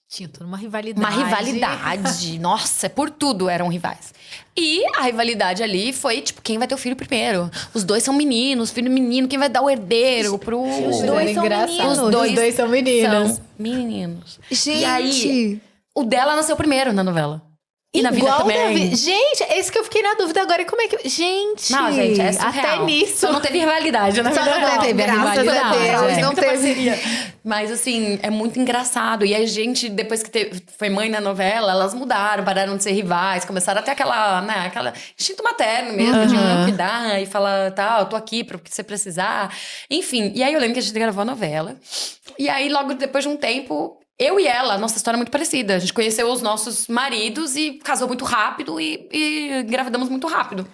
Tinha toda uma rivalidade. Uma rivalidade. Nossa, por tudo eram rivais. E a rivalidade ali foi, tipo, quem vai ter o filho primeiro? Os dois são meninos, filho menino, quem vai dar o herdeiro pro... Os dois são meninos. Os dois são meninos. São meninos. Gente. E aí, o dela nasceu primeiro na novela. E na vida Igual também. Gente, é isso que eu fiquei na dúvida agora. Como é que... Gente, Não, gente, é surreal. até nisso. Só não teve rivalidade na Só vida não real. teve, graças a rivalidade, Deus. é. Não Muita teve. parceria. Mas assim, é muito engraçado. E a gente, depois que foi mãe na novela, elas mudaram, pararam de ser rivais, começaram a ter aquela instinto materno mesmo, de um cuidar e falar, tá, eu tô aqui pro que você precisar. Enfim, e aí eu lembro que a gente gravou a novela. E aí, logo depois de um tempo, eu e ela, nossa história é muito parecida. A gente conheceu os nossos maridos e casou muito rápido e engravidamos muito rápido.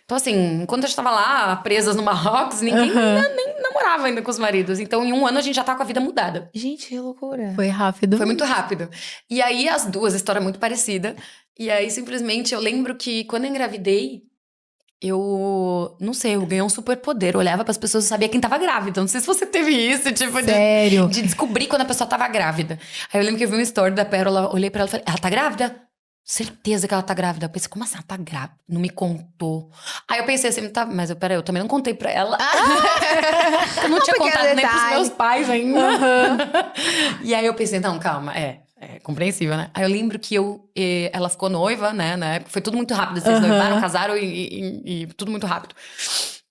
Então, assim, enquanto a gente tava lá, presas no Marrocos, ninguém nem namorava ainda com os maridos. Então, em um ano, a gente já tá com a vida mudada. Gente, que loucura. Foi rápido. Foi muito rápido. E aí, as duas, a história é muito parecida. E aí, simplesmente, eu lembro que quando eu engravidei, eu, não sei, eu ganhei um superpoder. Eu olhava pras pessoas e sabia quem tava grávida. Não sei se você teve isso, tipo, Sério? de descobrir quando a pessoa tava grávida. Aí eu lembro que eu vi uma story da Pérola, olhei pra ela e falei, ela tá grávida? Certeza que ela tá grávida. Eu pensei, como assim ela tá grávida? Não me contou. Aí eu pensei assim, tá, mas peraí, eu também não contei pra ela. Eu não tinha pequeno contado nem pros detalhe. meus pais ainda. E aí eu pensei, não, calma, é compreensível, né? Aí eu lembro que ela ficou noiva, né? Na época foi tudo muito rápido. Vocês noivaram, casaram e tudo muito rápido.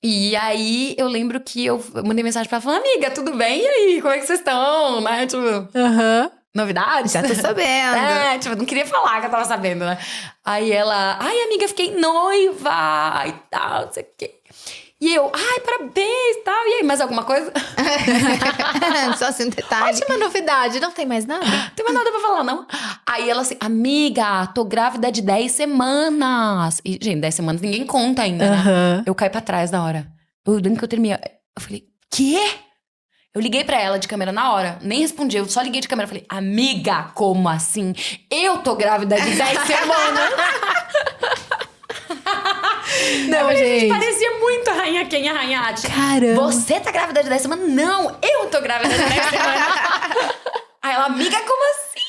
E aí eu lembro que eu mandei mensagem pra ela falando, amiga, tudo bem? E aí, como é que vocês estão? Né? Tipo, novidades? Já tô sabendo. Tipo, eu não queria falar que eu tava sabendo, né? Aí ela, ai, amiga, fiquei noiva e tal, não sei o quê. E eu, ai, parabéns e tal. E aí, mais alguma coisa? Só assim um detalhe. Ótima novidade, não tem mais nada? Não tem mais nada pra falar, não. Aí ela assim, amiga, tô grávida de 10 semanas. E, gente, 10 semanas ninguém conta ainda, né? Eu caí pra trás na hora. Eu lembro que eu terminei. Eu falei, quê? Eu liguei pra ela de câmera na hora. Nem respondi, eu só liguei de câmera. Falei, amiga, como assim? Eu tô grávida de 10 semanas. Não, gente, parecia muito a Rainha Ken e a Rainha At. Caramba. Você tá grávida de 10 semanas? Não, eu tô grávida de 10 semanas. Aí ela, amiga, como assim?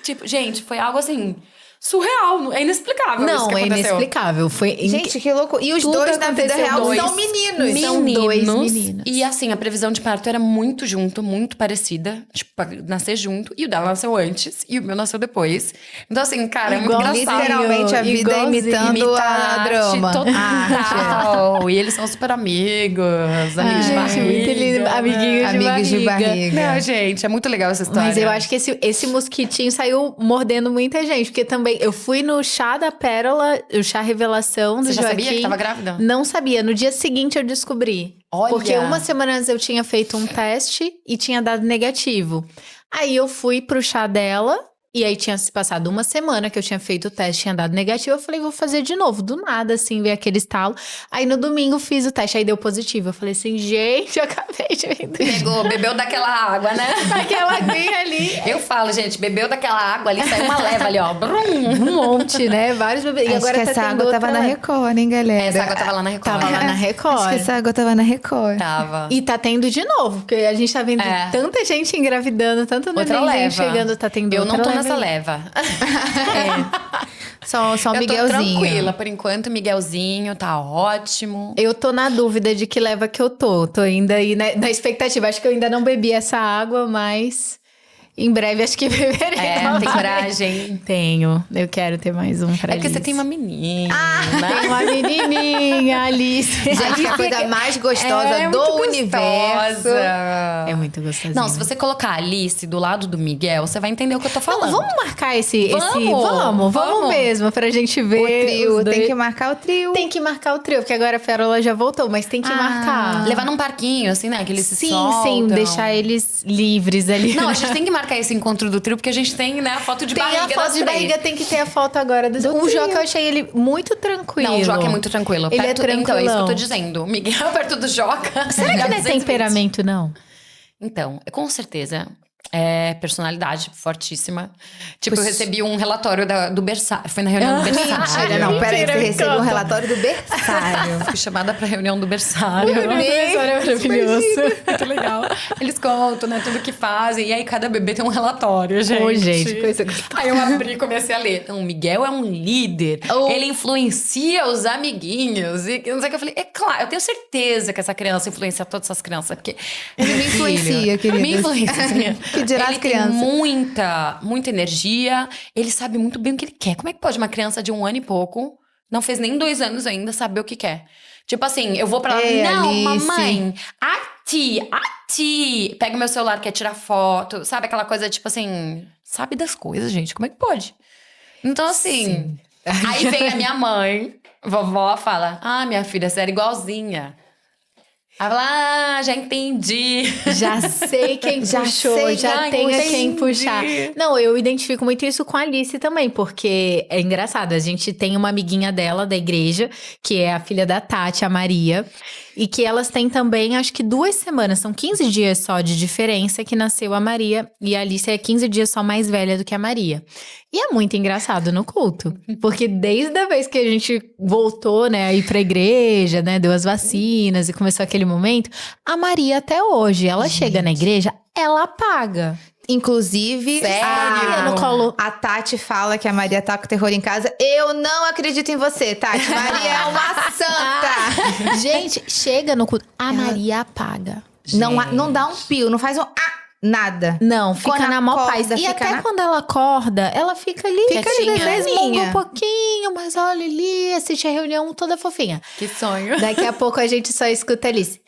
Tipo, gente, foi algo assim, surreal. É inexplicável isso que Não, é aconteceu. inexplicável. Foi Gente, que louco. E os Tudo dois na vida aconteceu, real dois são meninos. São dois meninos. E assim, a previsão de parto era muito junto, muito parecida. Tipo, pra nascer junto. E o dela nasceu antes. E o meu nasceu depois. Então assim, cara, é muito engraçado. Literalmente a vida Igualzinho. imitando a drama. Total. E eles são super amigos. Amigos de Gente, muito lindo. barriga. Amiguinhos de barriga. Não, Não, gente, é muito legal essa história. Mas eu acho que esse mosquitinho saiu mordendo muita gente. Porque também, eu fui no chá da Pérola, o chá revelação do Você já Joaquim. sabia que tava grávida? Não sabia. No dia seguinte eu descobri. Olha! Porque uma semana antes eu tinha feito um teste e tinha dado negativo. Aí eu fui pro chá dela. E aí tinha se passado uma semana que eu tinha feito o teste, tinha dado negativo. Eu falei, vou fazer de novo. Do nada, assim, veio aquele estalo. Aí no domingo fiz o teste, aí deu positivo. Eu falei assim, gente, eu acabei de vir Bebeu daquela água, né? aquela aguinha ali. Eu falo, gente, bebeu daquela água ali, saiu uma leva ali, ó. Brum. Um monte, né? Vários bebês. E Acho agora que tá essa tendo água tava outra- na Record, hein, galera? Essa água tava lá na Record. Tava lá na Record. Acho que essa água tava na Record. Tava. E tá tendo de novo, porque a gente tá vendo É. tanta gente engravidando, tanto Outra neném leva. chegando, tá tendo Eu não outra tô nessa aí. leva. Só Eu tô Miguelzinho. tranquila, por enquanto, Miguelzinho tá ótimo. Eu tô na dúvida de que leva que eu tô. Tô ainda aí na expectativa. Acho que eu ainda não bebi essa água, mas Em breve, acho que beberemos. Tem coragem? Tenho. Eu quero ter mais um pra É porque Alice. você tem uma menina. Tem uma menininha, Alice. Gente, que é a coisa mais gostosa do universo. É muito gostosinho. Não, se você colocar a Alice do lado do Miguel, você vai entender o que eu tô falando. Vamos marcar esse... Vamos. Vamos mesmo, pra gente ver O trio, os dois. tem que marcar o trio. Tem que marcar o trio, porque agora a Pérola já voltou, mas tem que marcar. Levar num parquinho, assim, né? Que eles se Sim, soltam. deixar eles livres ali. Não, a gente tem que marcar esse encontro do trio, porque a gente tem, né, a foto de Tem barriga a foto das de três. barriga, tem que ter a foto agora do O trio. Joca, eu achei ele muito tranquilo. Não, o Joca é muito tranquilo. Ele é tranquilão. Então, é isso que eu tô dizendo. O Miguel perto do Joca. Será que não é 220. temperamento, não? Então, com certeza. É personalidade fortíssima. Tipo, eu recebi um relatório do berçário. Foi na reunião do berçário. Mentira, não, peraí, Mentira, você me recebeu um conta. relatório do berçário. Fui chamada pra reunião do berçário. É maravilhoso. Muito legal. Eles contam, né, tudo que fazem. E aí, cada bebê tem um relatório, gente. Ô, gente, coisa gostosa. Aí eu abri e comecei a ler. Então, o Miguel é um líder. Oh. Ele influencia os amiguinhos. E não sei o que eu falei. É claro, eu tenho certeza que essa criança influencia todas essas crianças. Porque Ele me influencia, querido. Me influencia. Que dirá Ele as crianças. tem muita energia. Ele sabe muito bem o que ele quer. Como é que pode uma criança de 1 ano e pouco, não fez nem 2 anos ainda, saber o que quer? Tipo assim, eu vou pra lá, não, Alice. mamãe, a ti, pega o meu celular, quer tirar foto, sabe? Aquela coisa, tipo assim, sabe das coisas, gente, como é que pode? Então, assim, aí vem a minha mãe, vovó, fala, minha filha, você era igualzinha. Aí fala, já entendi. Já sei quem Já puxou, sei, já já tenho entendi. quem puxar. Não, eu identifico muito isso com a Alice também, porque é engraçado. A gente tem uma amiguinha dela da igreja, que é a filha da Tati, a Maria, e que elas têm também, acho que 2 semanas, são 15 dias só de diferença que nasceu a Maria, e a Alice é 15 dias só mais velha do que a Maria. E é muito engraçado no culto, porque desde a vez que a gente voltou, né, a ir pra igreja, né, deu as vacinas e começou aquele momento, a Maria até hoje, ela chega na igreja, ela apaga. Inclusive, Sério? No colo. a Tati fala que a Maria tá com terror em casa. Eu não acredito em você, Tati. Maria é uma santa. Gente, chega no culto, a Maria apaga. Não dá um pio, não faz um nada. Não, fica Quando na mó acorda, paz. E fica até na- quando ela acorda, ela fica ali, Quietinha. resmunga um pouquinho, mas olha ali, assiste a reunião toda fofinha. Que sonho. Daqui a pouco a gente só escuta Alice.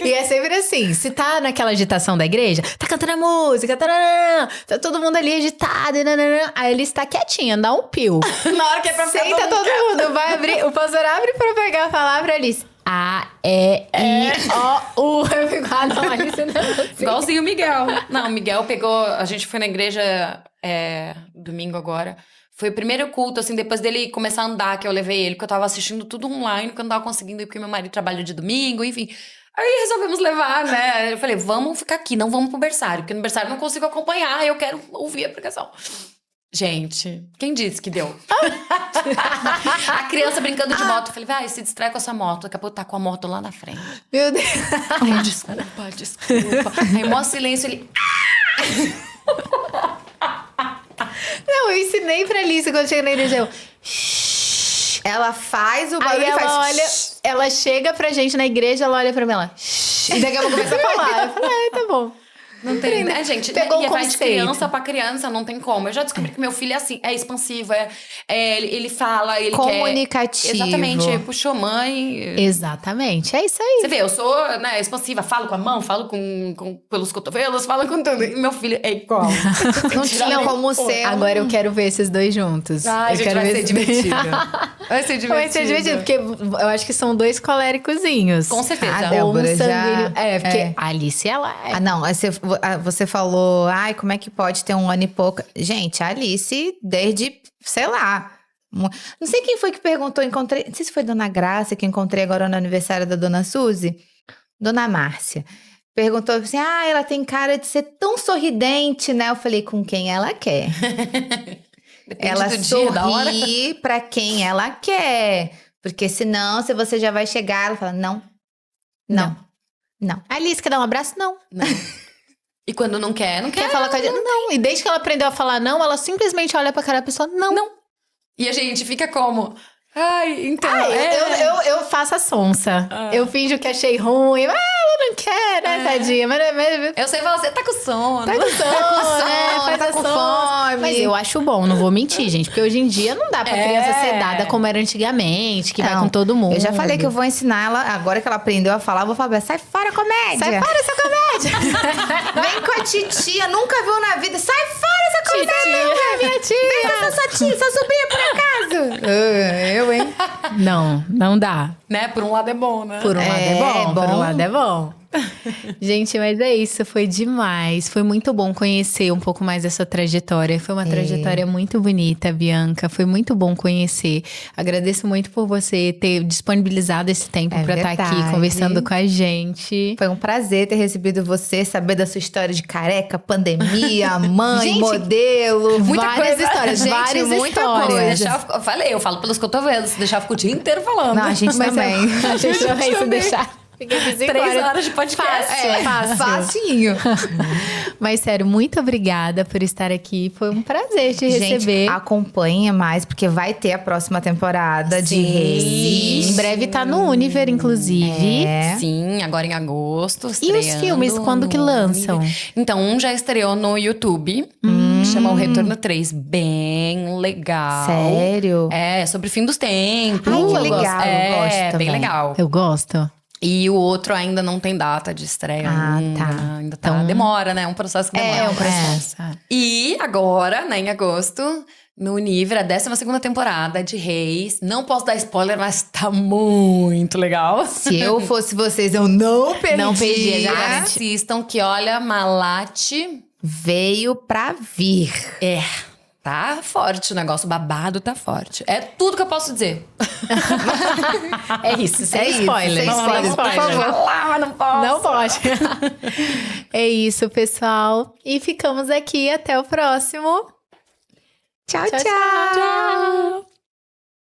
E é sempre assim, se tá naquela agitação da igreja, tá cantando a música, tarará, tá todo mundo ali agitado, nananã, aí ele está quietinha, dá um pio. Na hora que é pra ficar Senta todo mundo, vai abrir, o pastor abre pra pegar a palavra, Alice. A, E, I, O, U. Eu fico, não, Alice não. Assim. Igualzinho o Miguel. Não, o Miguel pegou... A gente foi na igreja domingo agora. Foi o primeiro culto, assim, depois dele começar a andar, que eu levei ele. Porque eu tava assistindo tudo online, porque eu não tava conseguindo ir, porque meu marido trabalha de domingo, enfim. Aí resolvemos levar, né? Eu falei, vamos ficar aqui, não vamos pro berçário. Porque no berçário eu não consigo acompanhar, eu quero ouvir a pregação. Gente, quem disse que deu? A criança brincando de moto. Eu falei, vai, se distrai com essa moto. Daqui a pouco tá com a moto lá na frente. Meu Deus. Ai, desculpa. Aí, mó silêncio, ele... Não, eu ensinei pra Alice quando chega na igreja, eu... Ela faz o barulho Aí e ela faz... olha, ela chega pra gente na igreja, ela olha pra mim, ela... E daqui a pouco começa a falar. Eu falei, tá bom. Não tem, né, gente? Pegou e o vai de conceito. criança pra criança, não tem como. Eu já descobri que meu filho é assim, é expansivo, ele fala, ele Comunicativo. quer... Exatamente, ele puxou mãe... Exatamente, é isso aí. Você vê, eu sou, né, expansiva, falo com a mão, falo pelos cotovelos, falo com tudo. E meu filho é igual. Não tinha como ser. Agora eu quero ver esses dois juntos. Ai, eu gente, quero vai ver ser esses- divertido. Vai ser divertido. Vai ser divertido, porque eu acho que são 2 coléricozinhos. Com certeza. Ah, Ou um Débora, já- sanguíneo. É, porque é. a Alice, ela é. Ah, não, aí você falou, ai, como é que pode ter 1 ano e pouco? Gente, a Alice, desde, sei lá, não sei quem foi que perguntou, encontrei, não sei se foi Dona Graça que eu encontrei agora no aniversário da Dona Suzy, Dona Márcia. Perguntou assim, ela tem cara de ser tão sorridente, né? Eu falei, com quem ela quer. Depende Ela do dia, da hora. sorri pra quem ela quer. Porque senão, se você já vai chegar, ela fala, não. A Alice quer dar um abraço? Não. Não. E quando não quer, não quer. Quer falar com a gente? Não. E desde que ela aprendeu a falar não, ela simplesmente olha pra cara da pessoa, não. Não. E a gente fica como? Ai, então. Eu faço a sonsa. Eu finjo que achei ruim. Ela não quer, né, tadinha? Mas Eu sei falar, você tá com sono. tá com sono, né? Faz tá a com sonsa. fome. Mas eu acho bom, não vou mentir, gente. Porque hoje em dia não dá pra criança ser dada como era antigamente, que vai com todo mundo. Eu já falei que eu vou ensinar ela, agora que ela aprendeu a falar, eu vou falar, sai fora, comédia. Sai fora essa comédia. Vem com a titia, nunca viu na vida. Sai fora essa comédia. Titia, minha tia. Vem com essa sua tia, sua sobrinha, por acaso. Eu, hein? Não dá. Né? Por um lado é bom, né? Por um lado é bom, por bom. um lado é bom. Gente, mas é isso, foi demais. Foi muito bom conhecer um pouco mais dessa trajetória. Foi uma trajetória muito bonita, Bianca. Foi muito bom conhecer. Agradeço muito por você ter disponibilizado esse tempo pra estar aqui verdade. conversando com a gente. Foi um prazer ter recebido você, saber da sua história de careca, pandemia, mãe, Gente, modelo. várias histórias, gente, várias muita histórias. coisa. Eu falo pelos cotovelos. Se deixar, eu fico o dia inteiro falando. Não, a gente também. A gente também se deixar. Fica 3 horas de podcast. Fácil. Facinho. Mas sério, muito obrigada por estar aqui. Foi um prazer te receber. Gente, acompanha mais, porque vai ter a próxima temporada de Sim. Reis. Em breve tá no Univer, inclusive. Sim, agora em agosto. E os estreando filmes, quando que no lançam? Então, um já estreou no YouTube. Chama O Retorno 3. Bem legal. Sério? É, sobre o fim dos tempos. Ai, que Eu legal, gosto. eu gosto bem também. legal. Eu gosto. E o outro ainda não tem data de estreia. Ah, ainda, tá. Ainda tá. Demora, né? É um processo que demora. É um processo. E agora, né, em agosto, no Univer, a 12ª temporada de Reis. Não posso dar spoiler, mas tá muito legal. Se eu fosse vocês, eu não perdia. Não perdia, já E assistam que, olha, Malate Veio pra vir. tá forte o negócio, o babado tá forte. É tudo que eu posso dizer. É isso, sem É isso, spoiler. sem spoilers, por favor. Falar, não posso. Não pode. É isso, pessoal. E ficamos aqui. Até o próximo. Tchau, Tchau, tchau. tchau.